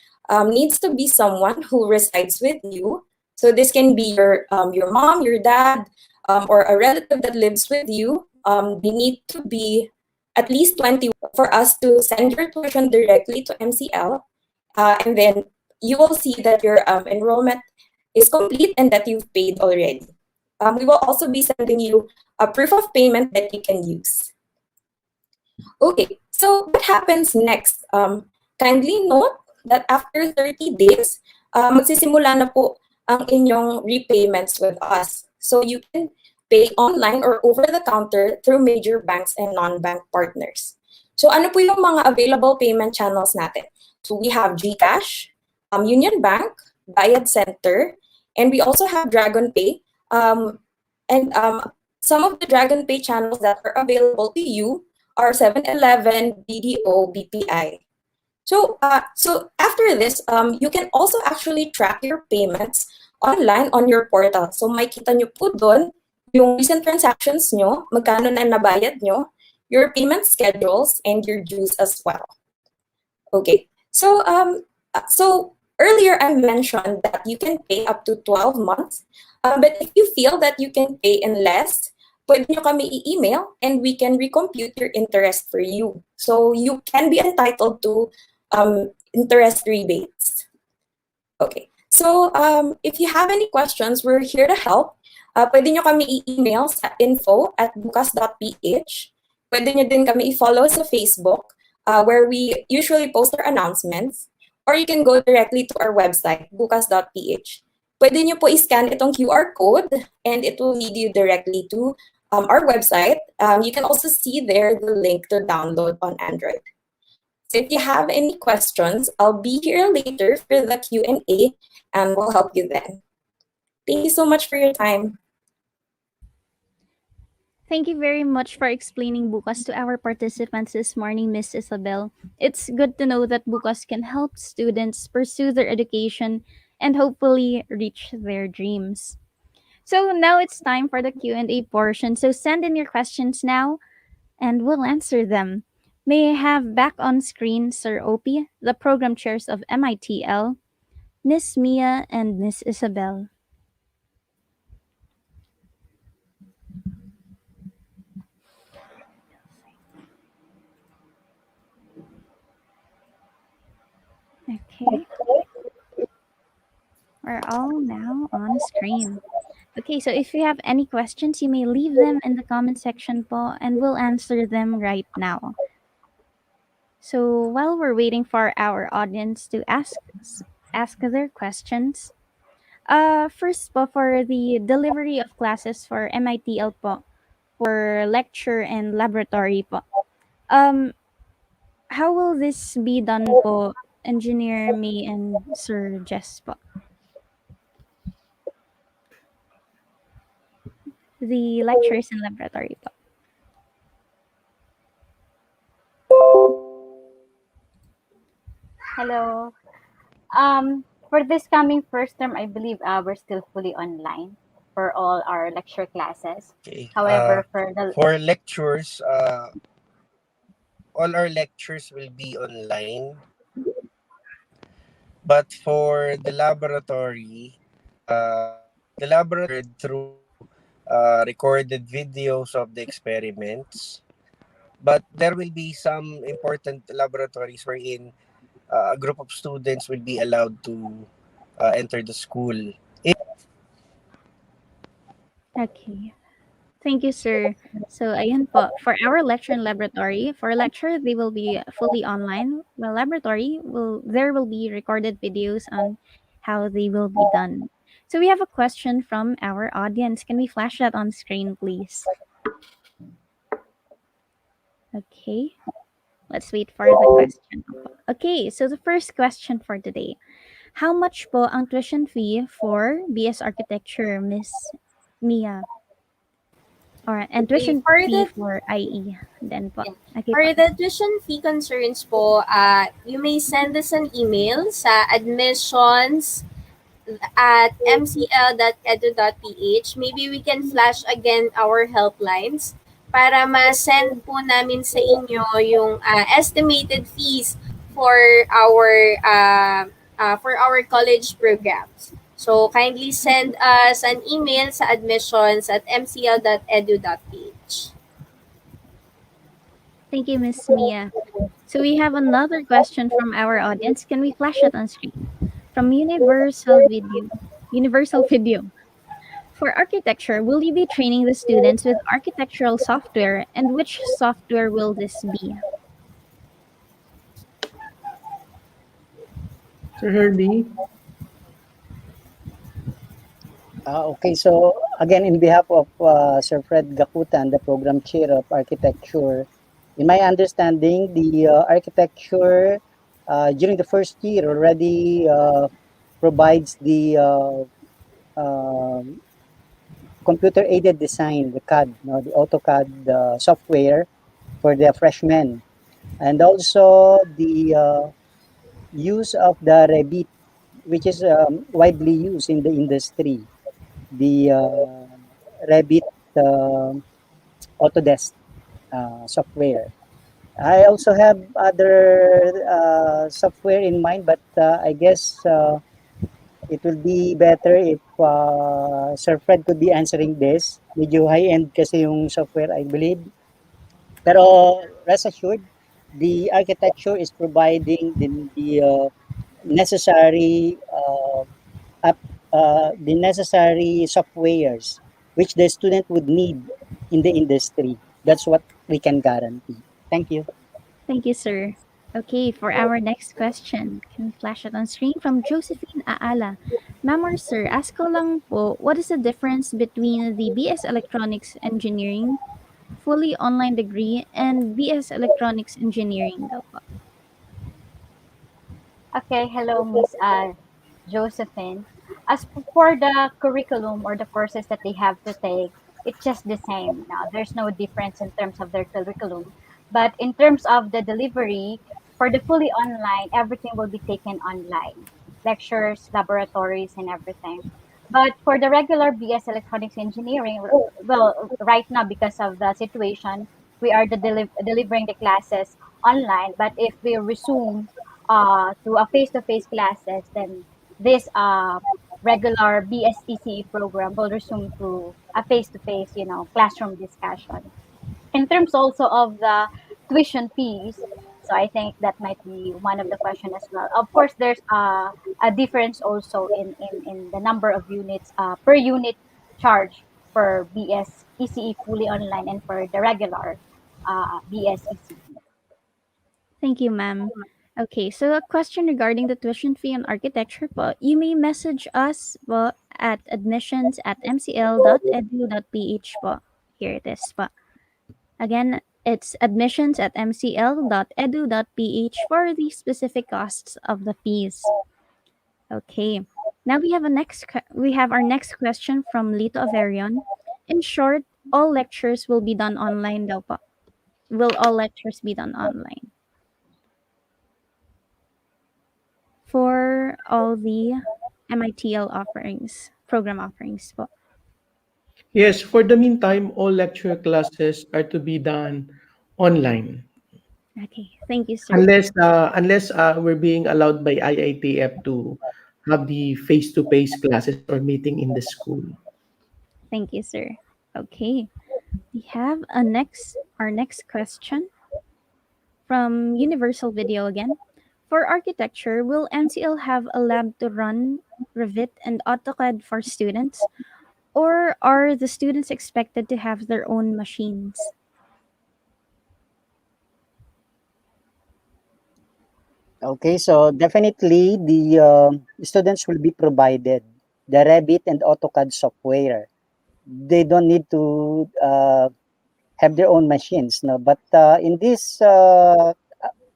needs to be someone who resides with you. So this can be your mom, your dad, or a relative that lives with you. They need to be at least 20 for us to send your tuition directly to MCL. And then you will see that your enrollment is complete and that you've paid already. We will also be sending you a proof of payment that you can use. Okay, so what happens next? Kindly note that after 30 days, magsisimula na po ang inyong repayments with us. So you can pay online or over-the-counter through major banks and non-bank partners. So ano po yung mga available payment channels natin? So we have GCash, Union Bank, Bayad Center, and we also have Dragon Pay. Some of the Dragon Pay channels that are available to you are 7-Eleven, BDO, BPI. So after this, you can also actually track your payments online on your portal. So makikita nyo po doon yung recent transactions nyo, magkano na nabayad nyo, your payment schedules, and your dues as well. Okay, so earlier I mentioned that you can pay up to 12 months, but if you feel that you can pay in less, pwede nyo kami i-email and we can recompute your interest for you. So you can be entitled to interest rebates. Okay, so if you have any questions, we're here to help. Pwede nyo kami i-email sa info@bukas.ph. Pwede nyo din kami i-follow sa Facebook, where we usually post our announcements. Or you can go directly to our website, bukas.ph. Pwede nyo po i-scan itong QR code and it will lead you directly to our website. You can also see there the link to download on Android. So if you have any questions, I'll be here later for the Q&A and we'll help you then. Thank you so much for your time. Thank you very much for explaining Bukas to our participants this morning, Miss Isabel. It's good to know that Bukas can help students pursue their education and hopefully reach their dreams. So now it's time for the Q&A portion. So send in your questions now and we'll answer them. May I have back on screen Sir Opie, the program chairs of MITL, Miss Mia, and Miss Isabel. Okay. We're all now on screen. Okay, so if you have any questions, you may leave them in the comment section po, and we'll answer them right now. So while we're waiting for our audience to ask their questions, first po for the delivery of classes for MITL po, for lecture and laboratory po. How will this be done po, Engineer May and Sir Jess po? The lectures and laboratory po. Hello. For this coming first term, I believe we're still fully online for all our lecture classes. Okay. However, for the For lectures, all our lectures will be online. But for the laboratory through recorded videos of the experiments. But there will be some important laboratories wherein a group of students will be allowed to enter the school. Okay. Thank you, sir. So, ayun po. For our lecture and laboratory, for lecture, they will be fully online. Well, laboratory, there will be recorded videos on how they will be done. So, we have a question from our audience. Can we flash that on screen, please? Okay. Let's wait for the question. Okay, so the first question for today. How much po ang tuition fee for BS Architecture, Miss Mia? And tuition for fee the for IE then po. Okay For po. the tuition fee concerns po, you may send us an email sa admissions@mcl.edu.ph. Maybe we can flash again our helplines para ma-send po namin sa inyo yung estimated fees for our college programs. So kindly send us an email sa admissions@mcl.edu.ph. Thank you, Miss Mia. So we have another question from our audience. Can we flash it on screen? From Universal Video. For architecture, will you be training the students with architectural software, and which software will this be? Sir Hurley? Okay, so again, in behalf of Sir Fred Gakutan, the program chair of architecture, in my understanding, the architecture during the first year already provides the computer-aided design, the CAD, the AutoCAD software for the freshmen, and also the use of the Revit, which is widely used in the industry. The Revit Autodesk software. I also have other software in mind, but I guess it will be better if Sir Fred could be answering this. Medyo high-end kasi yung software, I believe. Pero rest assured, the architecture is providing the necessary the necessary softwares which the student would need in the industry. That's what we can guarantee. Thank you. Thank you, sir. Okay, for our next question, can we flash it on screen from Josephine Aala. Ma'am or sir, ask ko lang po, what is the difference between the BS Electronics Engineering fully online degree and BS Electronics Engineering daw po? Okay, hello, Miss Josephine. As for the curriculum or the courses that they have to take, it's just the same. Now, there's no difference in terms of their curriculum. But in terms of the delivery, for the fully online, everything will be taken online. Lectures, laboratories, and everything. But for the regular BS Electronics Engineering, well, right now, because of the situation, we are delivering the classes online. But if we resume to a face-to-face classes, then this regular BSECE program will resume to a face-to-face, classroom discussion. In terms also of the tuition fees, so I think that might be one of the question as well. Of course, there's a difference also in the number of units per unit charge for BSECE fully online and for the regular BSECE. Thank you, ma'am. Okay, so a question regarding the tuition fee on architecture po. You may message us po at admissions@mcl.edu.ph po. Here it is po. Again, it's admissions@mcl.edu.ph for the specific costs of the fees. Okay. Now we have our next question from Lito Averion. In short, all lectures will be done online daw po. Will all lectures be done online? For all the MITL program offerings po. Yes, for the meantime, all lecture classes are to be done online. Okay, thank you, sir. Unless we're being allowed by IITF to have the face-to-face classes or meeting in the school. Thank you, sir. Okay, we have our next question from Universal Video again. For architecture, will MCL have a lab to run Revit and AutoCAD for students, or are the students expected to have their own machines? Okay, so definitely the students will be provided the Revit and AutoCAD software. They don't need to have their own machines, no. But in this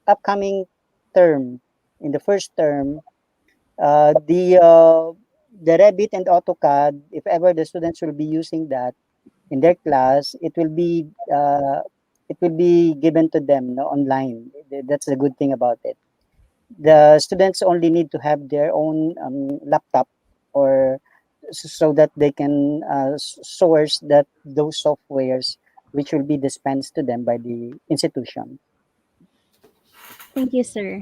upcoming term, in the first term, the Revit and AutoCAD, if ever the students will be using that in their class, it will be given to them, no, online. That's the good thing about it. The students only need to have their own laptop or so that they can source those softwares which will be dispensed to them by the institution. Thank you, sir.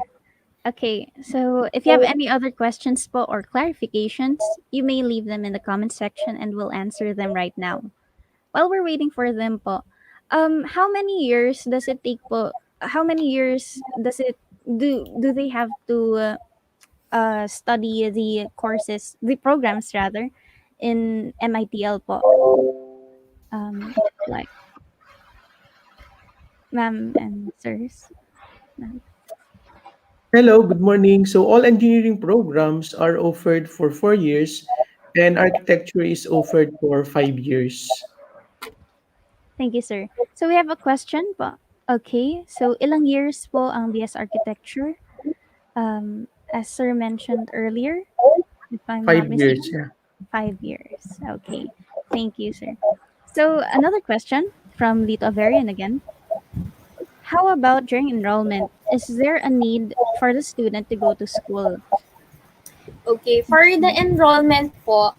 Okay, so if you have any other questions po or clarifications, you may leave them in the comment section and we'll answer them right now. While we're waiting for them po, how many years does it take po? How many years does it do they have to study the courses, the programs rather, in MITL po? Like, ma'am and sirs. Ma'am. Hello, good morning. So all engineering programs are offered for 4 years and architecture is offered for 5 years. Thank you, sir. So we have a question po. Okay, so ilang years po ang BS Architecture? As sir mentioned earlier, if I'm not 5 years, mistaken, yeah. 5 years. Okay, thank you, sir. So another question from Lito Averian again. How about during enrollment? Is there a need for the student to go to school? Okay, for the enrollment po,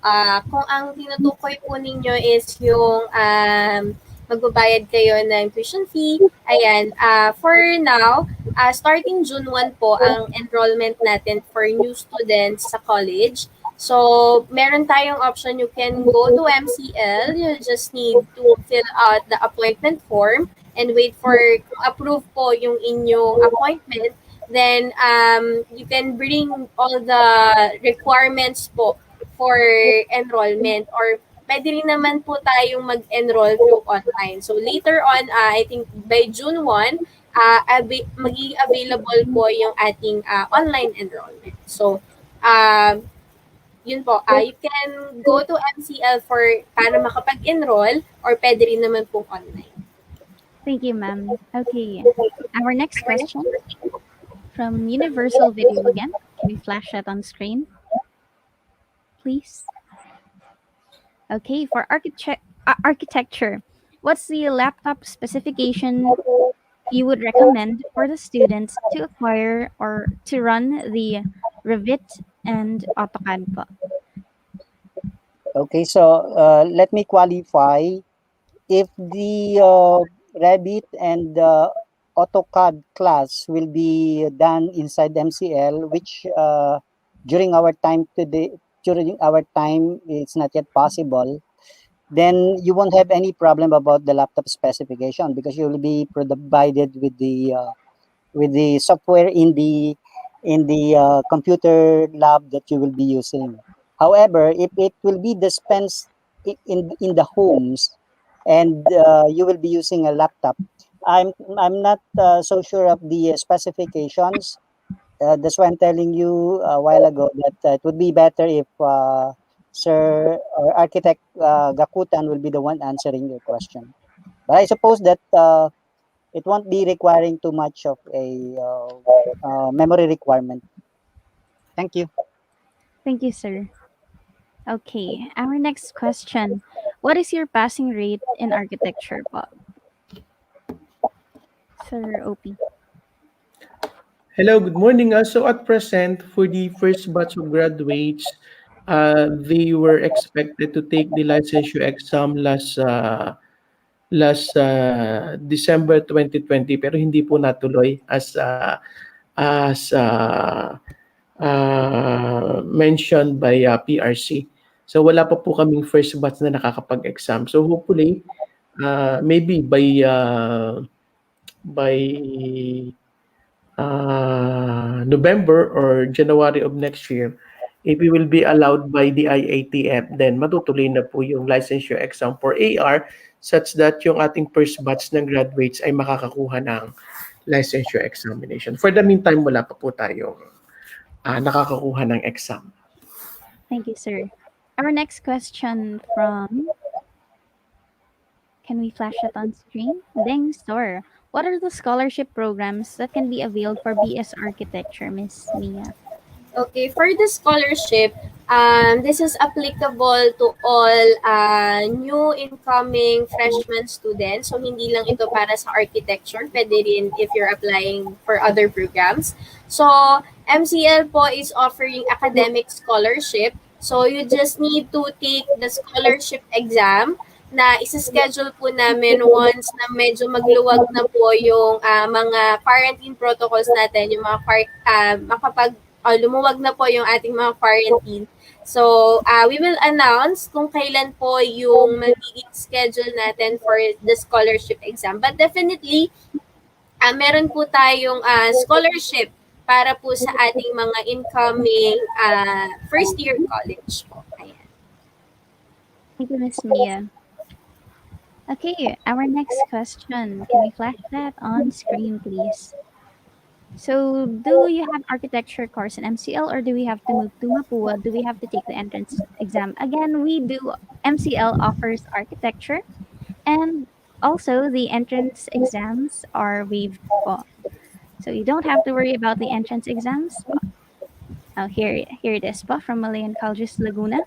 kung ang tinutukoy po ninyo is yung magbabayad kayo ng tuition fee. Ayan, for now, starting June 1 po ang enrollment natin for new students sa college. So, meron tayong option. You can go to MCL. You just need to fill out the appointment form and wait for approve po yung inyong appointment. Then, you can bring all the requirements po for enrollment, or pwede rin naman po tayong mag-enroll through online. So, later on, I think by June 1, magiging available po yung ating online enrollment. So, yun po, you can go to MCL para makapag-enroll, or pwede rin naman pong online. Thank you, ma'am. Okay. Our next question from Universal Video again. Can we flash that on screen, please? Okay, for architecture, what's the laptop specification you would recommend for the students to acquire or to run the Revit and AutoCAD po? Okay, so let me qualify. If the Revit and AutoCAD class will be done inside MCL, which during our time it's not yet possible, then you won't have any problem about the laptop specification, because you will be provided with the software in the computer lab that you will be using. However, if it will be dispensed in the homes, and you will be using a laptop, I'm not so sure of the specifications. That's why I'm telling you a while ago that it would be better if Sir or Architect Gakutan will be the one answering your question. But I suppose that it won't be requiring too much of a memory requirement. Thank you. Thank you, sir. Okay, our next question. What is your passing rate in architecture po? Sir OP. Hello, good morning. So at present, for the first batch of graduates, they were expected to take the licensure exam last December 2020, pero hindi po natuloy as mentioned by PRC. So wala pa po kaming first batch na nakakapag-exam. So hopefully, maybe by November or January of next year, if we will be allowed by the IATF, then matutuloy na po yung licensure exam for AR, such that yung ating first batch ng graduates ay makakakuha ng licensure examination. For the meantime, wala pa po tayong nakakakuha ng exam. Thank you, sir. Our next question from, can we flash it on screen? Deng Store. What are the scholarship programs that can be availed for BS Architecture, Miss Mia? Okay, for the scholarship, this is applicable to all new incoming freshman students. So, hindi lang ito para sa architecture. Pwede rin if you're applying for other programs. So, MCL po is offering academic scholarship. So, you just need to take the scholarship exam na isa-schedule po namin once na medyo magluwag na po yung mga quarantine protocols natin, yung mga lumuwag na po yung ating mga quarantine. So, we will announce kung kailan po yung magiging schedule natin for the scholarship exam. But definitely, meron po tayong scholarship para po sa ating mga incoming first year college po. Ayan. Thank you, Miss Mia. Okay, our next question. Can we flash that on screen, please? So, do you have architecture course in MCL, or do we have to move to Mapua? Do we have to take the entrance exam? Again, we do. MCL offers architecture, and also the entrance exams are waived po. So you don't have to worry about the entrance exams po. Oh, here it is po, from Malayan Colleges Laguna.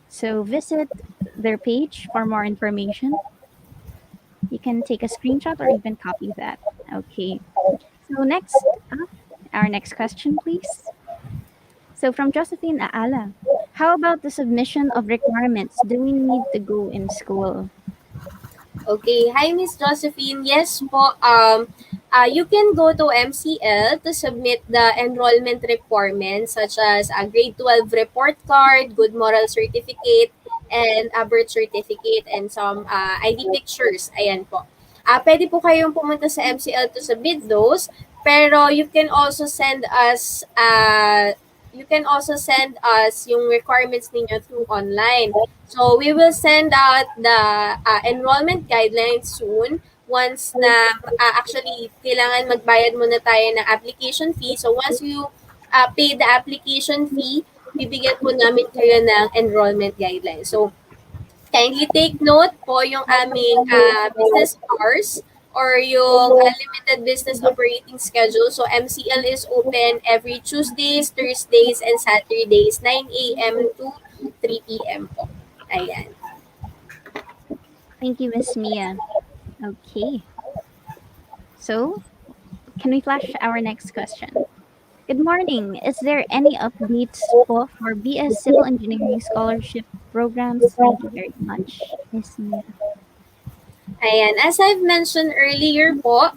So visit their page for more information. You can take a screenshot or even copy that. Okay. So next up, our next question, please. So from Josephine Aala, how about the submission of requirements? Do we need to go in school? Okay. Hi, Miss Josephine. Yes po. You can go to MCL to submit the enrollment requirements such as a grade 12 report card, good moral certificate, and a birth certificate and some ID pictures. Ayan po. Pwede po kayong pumunta sa MCL to submit those. Pero you can also send us yung requirements ninyo through online. So we will send out the enrollment guidelines soon once na actually kailangan magbayad muna tayo ng application fee. So once you pay the application fee, bibigyan po namin kayo ng enrollment guidelines. So kindly take note po yung aming business hours or yung limited business operating schedule. So MCL is open every Tuesdays, Thursdays, and Saturdays, 9 a.m. to 3 p.m. po. Ayan. Thank you, Miss Mia. Okay. So, can we flash our next question? Good morning. Is there any updates po for BS Civil Engineering Scholarship programs? Thank you very much, Miss Mia. Ayan. As I've mentioned earlier po,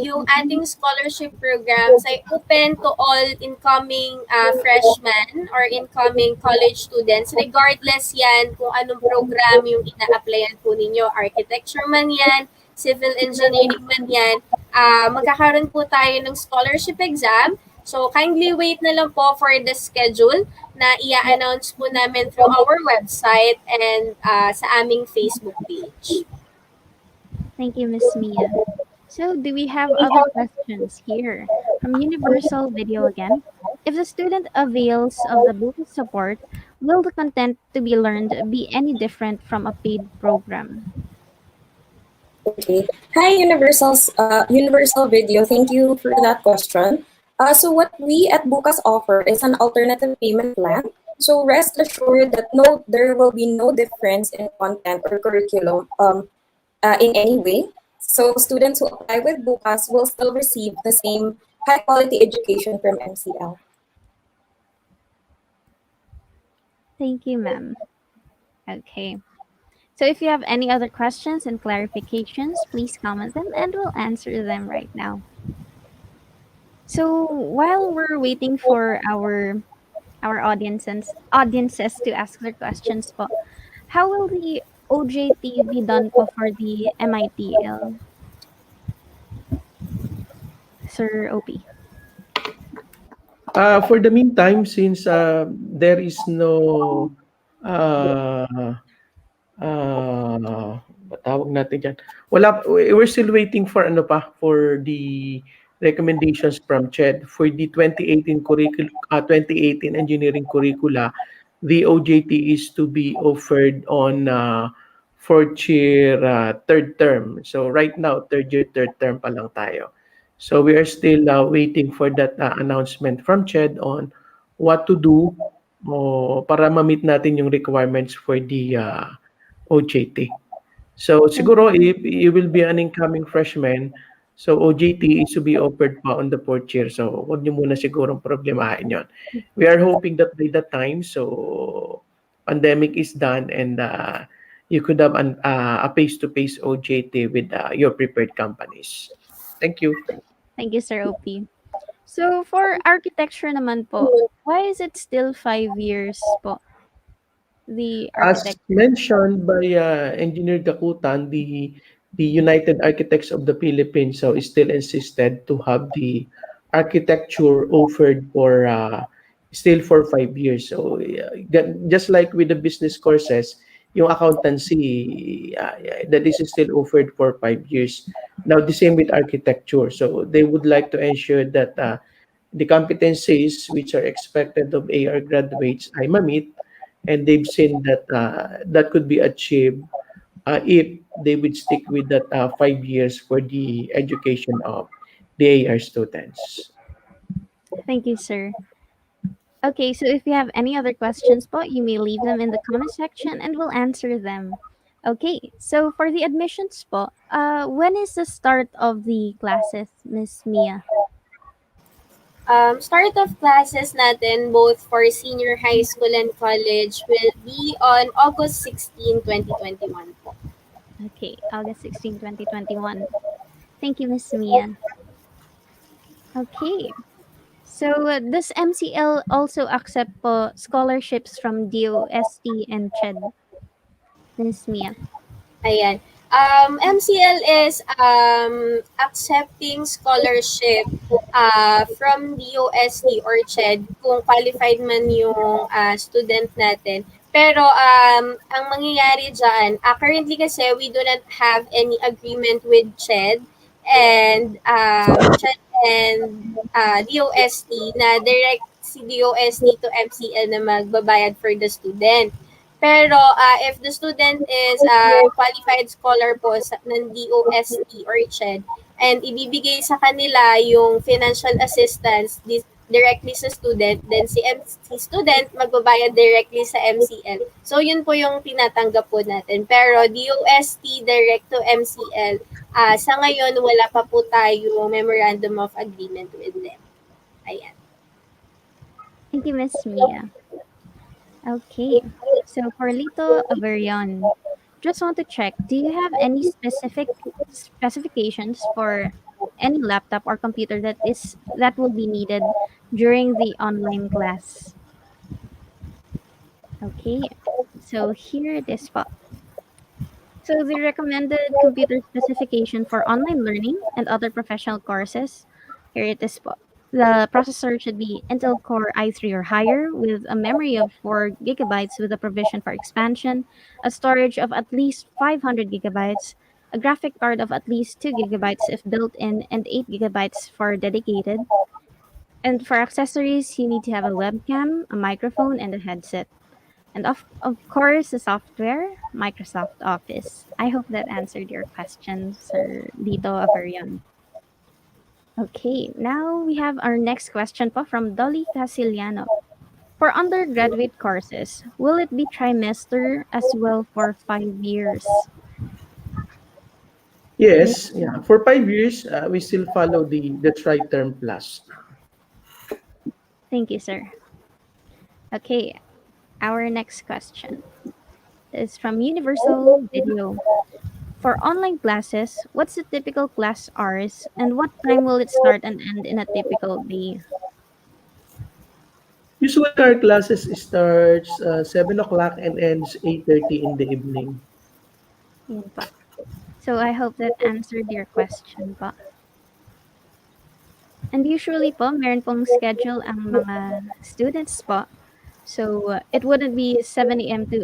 yung ating scholarship programs ay open to all incoming freshmen or incoming college students regardless yan kung anong program yung ina-applyan po ninyo. Architecture man yan, civil engineering man yan. Magkakaroon po tayo ng scholarship exam. So kindly wait na lang po for the schedule na i-announce po namin through our website and sa aming Facebook page. Thank you, Miss Mia. So, do we have other questions here? From Universal Video again. If the student avails of the book support, will the content to be learned be any different from a paid program? Okay. Hi, Universal Video. Thank you for that question. So what we at Bukas offer is an alternative payment plan. So rest assured that there will be no difference in content or curriculum in any way. So students who apply with Bukas will still receive the same high quality education from MCL. Thank you, ma'am. Okay. So if you have any other questions and clarifications, please comment them and we'll answer them right now. So while we're waiting for our audiences to ask their questions po, how will the OJT be done po for the MITL? Sir OP. For the meantime, since there is no tawag natin dyan. We're still waiting for for the recommendations from CHED for the 2018 engineering curricula. The OJT is to be offered on fourth year, third term. So right now, third year, third term pa lang tayo. So we are still waiting for that announcement from CHED on what to do para ma-meet natin yung requirements for the OJT. So siguro if you will be an incoming freshman, so OJT is to be offered pa on the fourth year. So huwag niyo muna sigurong problemahin yon. We are hoping that by that time, so pandemic is done and you could have a face-to-face OJT with your prepared companies. Thank you. Thank you, Sir OP. So for architecture naman po, why is it still 5 years po? The As architect. mentioned by Engineer Dakutan, the United Architects of the Philippines so still insisted to have the architecture offered for still for 5 years. So just like with the business courses, yung accountancy that is still offered for 5 years. Now the same with architecture. So they would like to ensure that the competencies which are expected of AR graduates ay ma-meet, and they've seen that that could be achieved if they would stick with that 5 years for the education of the AR students. Thank you, sir. Okay, so if you have any other questions po, you may leave them in the comment section and we'll answer them. Okay, so for the admissions po, when is the start of the classes, Miss Mia? Start of classes natin both for senior high school and college will be on August 16, 2021 po. Okay, August 16, 2021. Thank you, Miss Mia. Okay. So, does MCL also accept scholarships from DOST and CHED, Miss Mia? Ayan. MCL is accepting scholarship from DOST or CHED kung qualified man yung student natin. Pero ang mangyayari dyan, currently kasi we do not have any agreement with CHED and DOST na direct si DOST to MCL na magbabayad for the student. Pero if the student is qualified scholar po ng DOST or CHED and ibibigay sa kanila yung financial assistance directly sa student, then si student magbabayad directly sa MCL. So yun po yung tinatanggap po natin. Pero DOST direct to MCL, sa ngayon wala pa po tayo memorandum of agreement with them. Ayan. Thank you, Miss Mia. Okay. So, for Lito Averion, just want to check, do you have any specific specifications for any laptop or computer that will be needed during the online class? Okay. So, here it is po. So, the recommended computer specification for online learning and other professional courses, here it is po. The processor should be Intel Core i3 or higher with a memory of 4 gigabytes with a provision for expansion, a storage of at least 500 gigabytes, a graphic card of at least 2 gigabytes if built in, and 8 gigabytes for dedicated. And for accessories, you need to have a webcam, a microphone, and a headset. And of course, the software, Microsoft Office. I hope that answered your question, Sir Dito Averion. Okay, now we have our next question po from Dolly Casiliano. For undergraduate courses, will it be trimester as well for 5 years? Yes, yeah. For 5 years, we still follow the tri-term plus. Thank you, sir. Okay, our next question is from Universal Video. For online classes, what's the typical class hours and what time will it start and end in a typical day? Usually, our classes starts 7 o'clock and ends 8:30 in the evening. Yun pa. So I hope that answered your question pa. And usually po, meron pong schedule ang mga students po. So it wouldn't be 7 a.m. to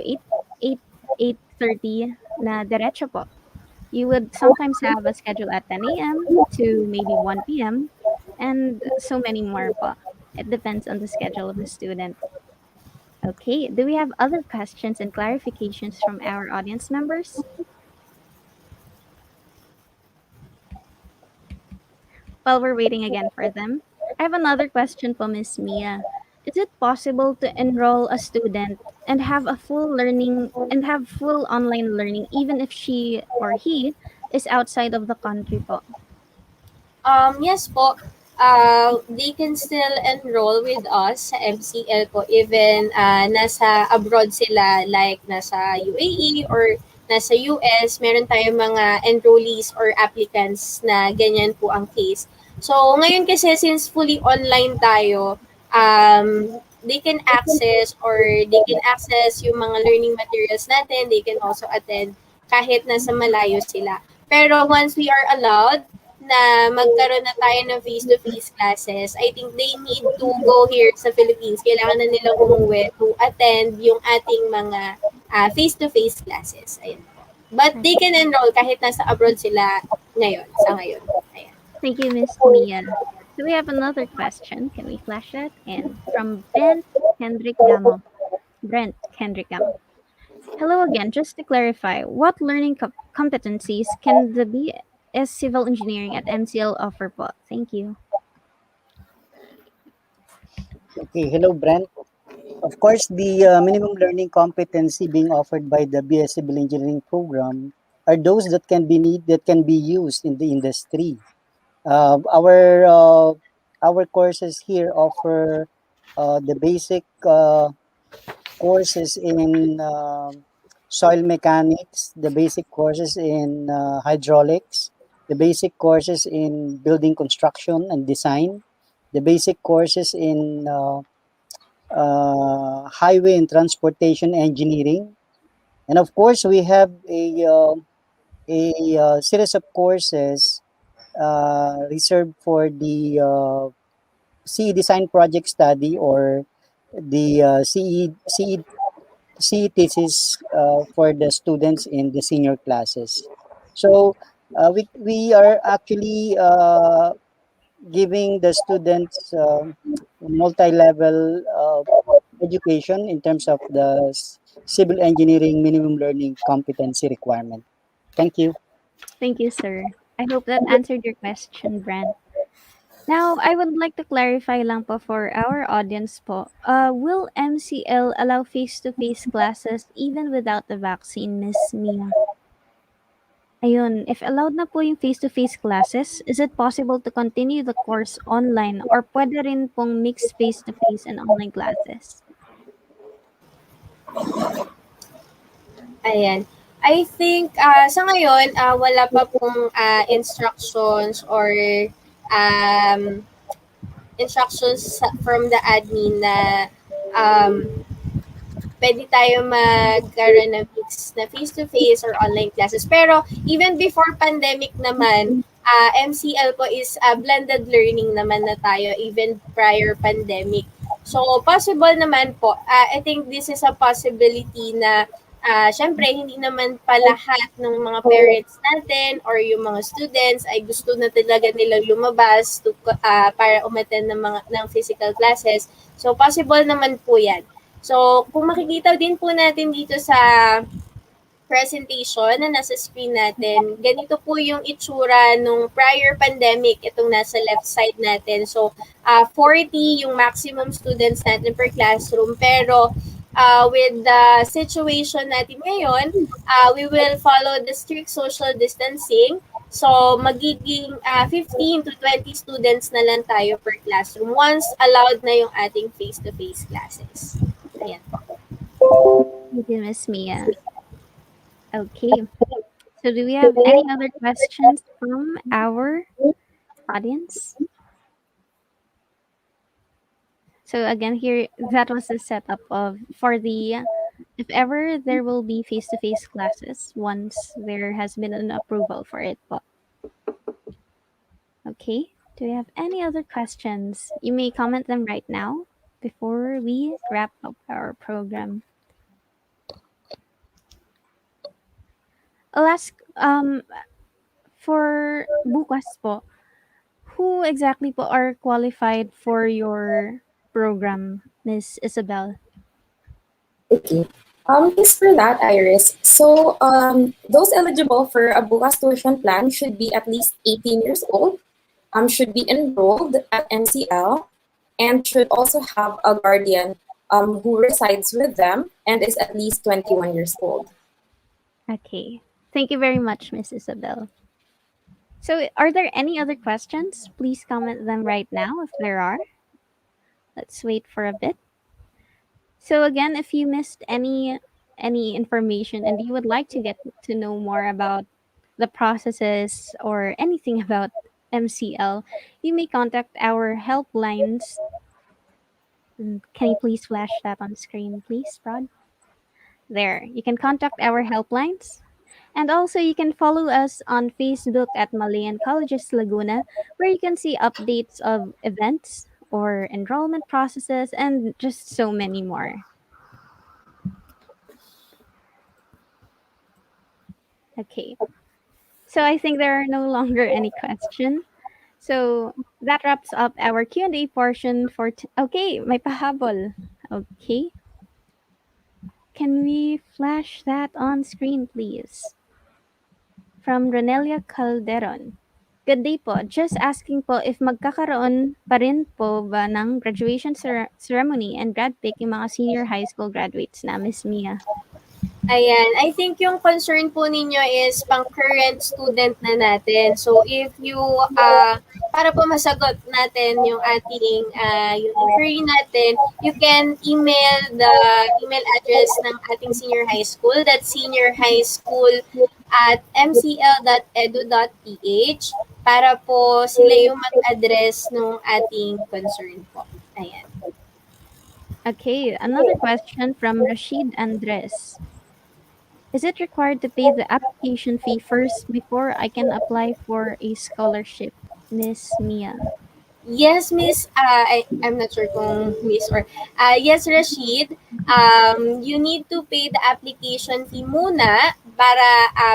8:30 na diretso po. You would sometimes have a schedule at 10 a.m. to maybe 1 p.m. and so many more po. It depends on the schedule of the student. Okay, do we have other questions and clarifications from our audience members? While we're waiting again for them, I have another question for Miss Mia. Is it possible to enroll a student and have full online learning even if she or he is outside of the country po? Yes po. They can still enroll with us sa MCL po even nasa abroad sila like nasa UAE or nasa US. Meron tayong mga enrollees or applicants na ganyan po ang case. So ngayon kasi since fully online tayo, they can access yung mga learning materials natin. They can also attend kahit nasa malayo sila. Pero once we are allowed na magkaroon na tayo ng face-to-face classes, I think they need to go here sa Philippines. Kailangan na nilang umuwi to attend yung ating mga face-to-face classes. Ayun po. But they can enroll kahit nasa abroad sila sa ngayon. Ayan. Thank you, Miss Mia. So we have another question. Can we flash that? And from Brent Kendrick Gamo. Hello again. Just to clarify, what learning competencies can the BS Civil Engineering at MCL offer po? Thank you. Okay, hello Brent. Of course, the minimum learning competency being offered by the BS Civil Engineering program are those that can be used in the industry. Our courses here offer the basic courses in soil mechanics, the basic courses in hydraulics, the basic courses in building construction and design, the basic courses in highway and transportation engineering, and of course we have a series of courses reserved for the CE design project study or the CE thesis for the students in the senior classes. So we are actually giving the students multi-level education in terms of the civil engineering minimum learning competency requirement. Thank you. Thank you, sir. I hope that answered your question, Brent. Now, I would like to clarify lang po for our audience po. Will MCL allow face-to-face classes even without the vaccine, Miss Mia? Ayun, if allowed na po yung face-to-face classes, is it possible to continue the course online or pwede rin pong mix face-to-face and online classes? Ayan. I think sa ngayon, wala pa pong instructions or um, instructions from the admin na um, pwede tayo magkaroon ng mix na face-to-face or online classes. Pero even before pandemic naman, MCL po is blended learning naman na tayo even prior pandemic. So possible naman po. I think this is a possibility na syempre hindi naman pa lahat ng mga parents natin or yung mga students ay gusto na talaga nilang lumabas para umattend ng physical classes. So possible naman po 'yan. So, kung makikita din po natin dito sa presentation na nasa screen natin, ganito po yung itsura nung prior pandemic, itong nasa left side natin. So, 40 yung maximum students natin per classroom. Pero, with the situation natin ngayon, we will follow the strict social distancing. So, magiging 15 to 20 students na lang tayo per classroom once allowed na yung ating face-to-face classes. Ayan po. Thank you, Miss Mia. Okay. So do we have any other questions from our audience? So again, here, that was the setup for the, if ever there will be face-to-face classes once there has been an approval for it po. Okay. Do we have any other questions? You may comment them right now before we wrap up our program. I'll ask, for bukas po, who exactly po are qualified for your program, Miss Isabel? Okay. Thanks for that, Iris. So, those eligible for a Bukas tuition plan should be at least 18 years old, should be enrolled at MCL, and should also have a guardian who resides with them and is at least 21 years old. Okay. Thank you very much, Miss Isabel. So, are there any other questions? Please comment them right now if there are. Let's wait for a bit. So again, if you missed any information and you would like to get to know more about the processes or anything about MCL, you may contact our helplines. Can you please flash that on screen, please, Rod? There, you can contact our helplines. And also, you can follow us on Facebook at Malayan Colleges Laguna, where you can see updates of events or enrollment processes and just so many more. Okay. So I think there are no longer any questions. So that wraps up our Q&A portion for okay, may pahabol. Okay. Can we flash that on screen, please? From Ronelia Calderon. Good day po. Just asking po if magkakaroon pa rin po ba ng graduation ceremony and grad pick yung mga senior high school graduates na, Miss Mia? Ayan, I think yung concern po ninyo is pang current student na natin. So if you para po masagot natin yung ating yung inquiry natin, you can email the email address ng ating senior high school. That's seniorhighschool@mcl.edu.ph para po sila yung mag-address ng ating concern po. Ayan. Okay, another question from Rashid Andres. Is it required to pay the application fee first before I can apply for a scholarship, Miss Mia? Yes, Miss. I'm not sure kung Miss or yes, Rashid. You need to pay the application fee muna para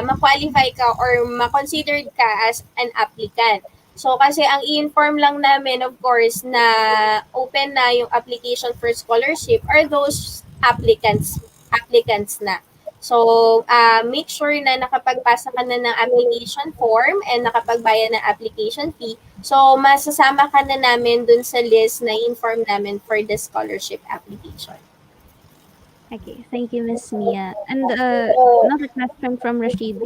ma-qualify ka or ma-considered ka as an applicant. So kasi ang i-inform lang namin of course na open na yung application for scholarship are those applicants na. So, make sure na nakapagpasa ka na ng application form and nakapagbayad ng application fee. So, masasama ka na namin dun sa list na inform namin for the scholarship application. Okay, thank you, Miss Mia. And another question from Rashid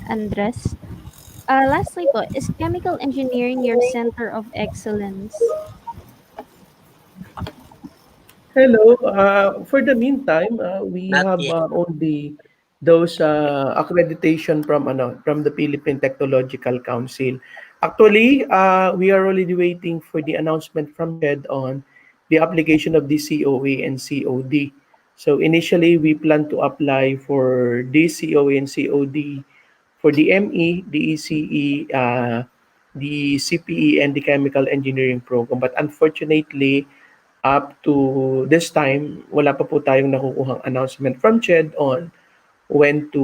Andres. Lastly po, is chemical engineering your center of excellence? Hello. For the meantime, we Not have yet. only those accreditation from the Philippine Technological Council. Actually, we are already waiting for the announcement from CHED on the application of the COA and COD. So initially, we plan to apply for the COA and COD for the ME, the ECE, the CPE, and the Chemical Engineering Program. But unfortunately, up to this time, wala pa po tayong nakukuhang announcement from CHED on when to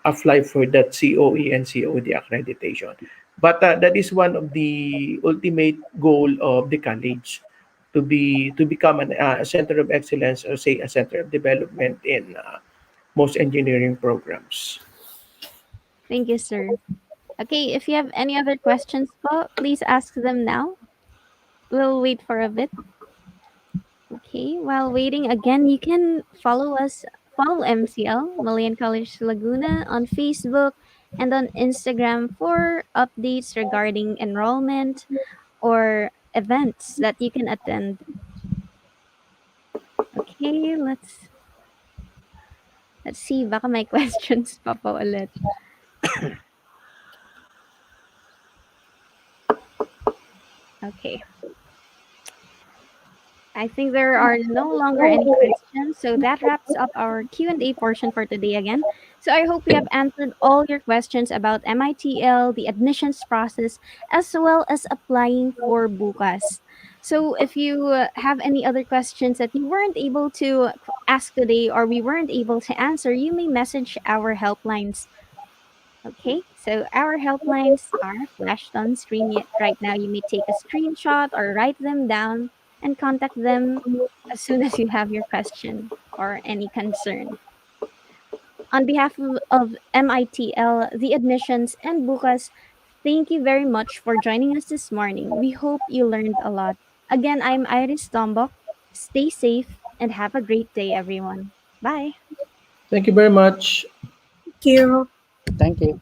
apply for that COE and COD accreditation. But that is one of the ultimate goal of the college to become a center of excellence or say a center of development in most engineering programs. Thank you, sir. Okay, if you have any other questions po, please ask them now. We'll wait for a bit. Okay, while waiting again, you can follow MCL, Malayan College Laguna, on Facebook and on Instagram for updates regarding enrollment or events that you can attend. Okay, let's see, baka may questions pa po ulit. Okay. I think there are no longer any questions, so that wraps up our Q&A portion for today again. So I hope we have answered all your questions about MITL, the admissions process, as well as applying for Bukas. So if you have any other questions that you weren't able to ask today or we weren't able to answer, you may message our helplines. Okay, so our helplines are flashed on screen right now. You may take a screenshot or write them down and contact them as soon as you have your question or any concern. On behalf of MITL, the admissions, and Bukas, thank you very much for joining us this morning. We hope you learned a lot. Again, I'm Iris Dombok. Stay safe and have a great day, everyone. Bye. Thank you very much. Thank you. Thank you.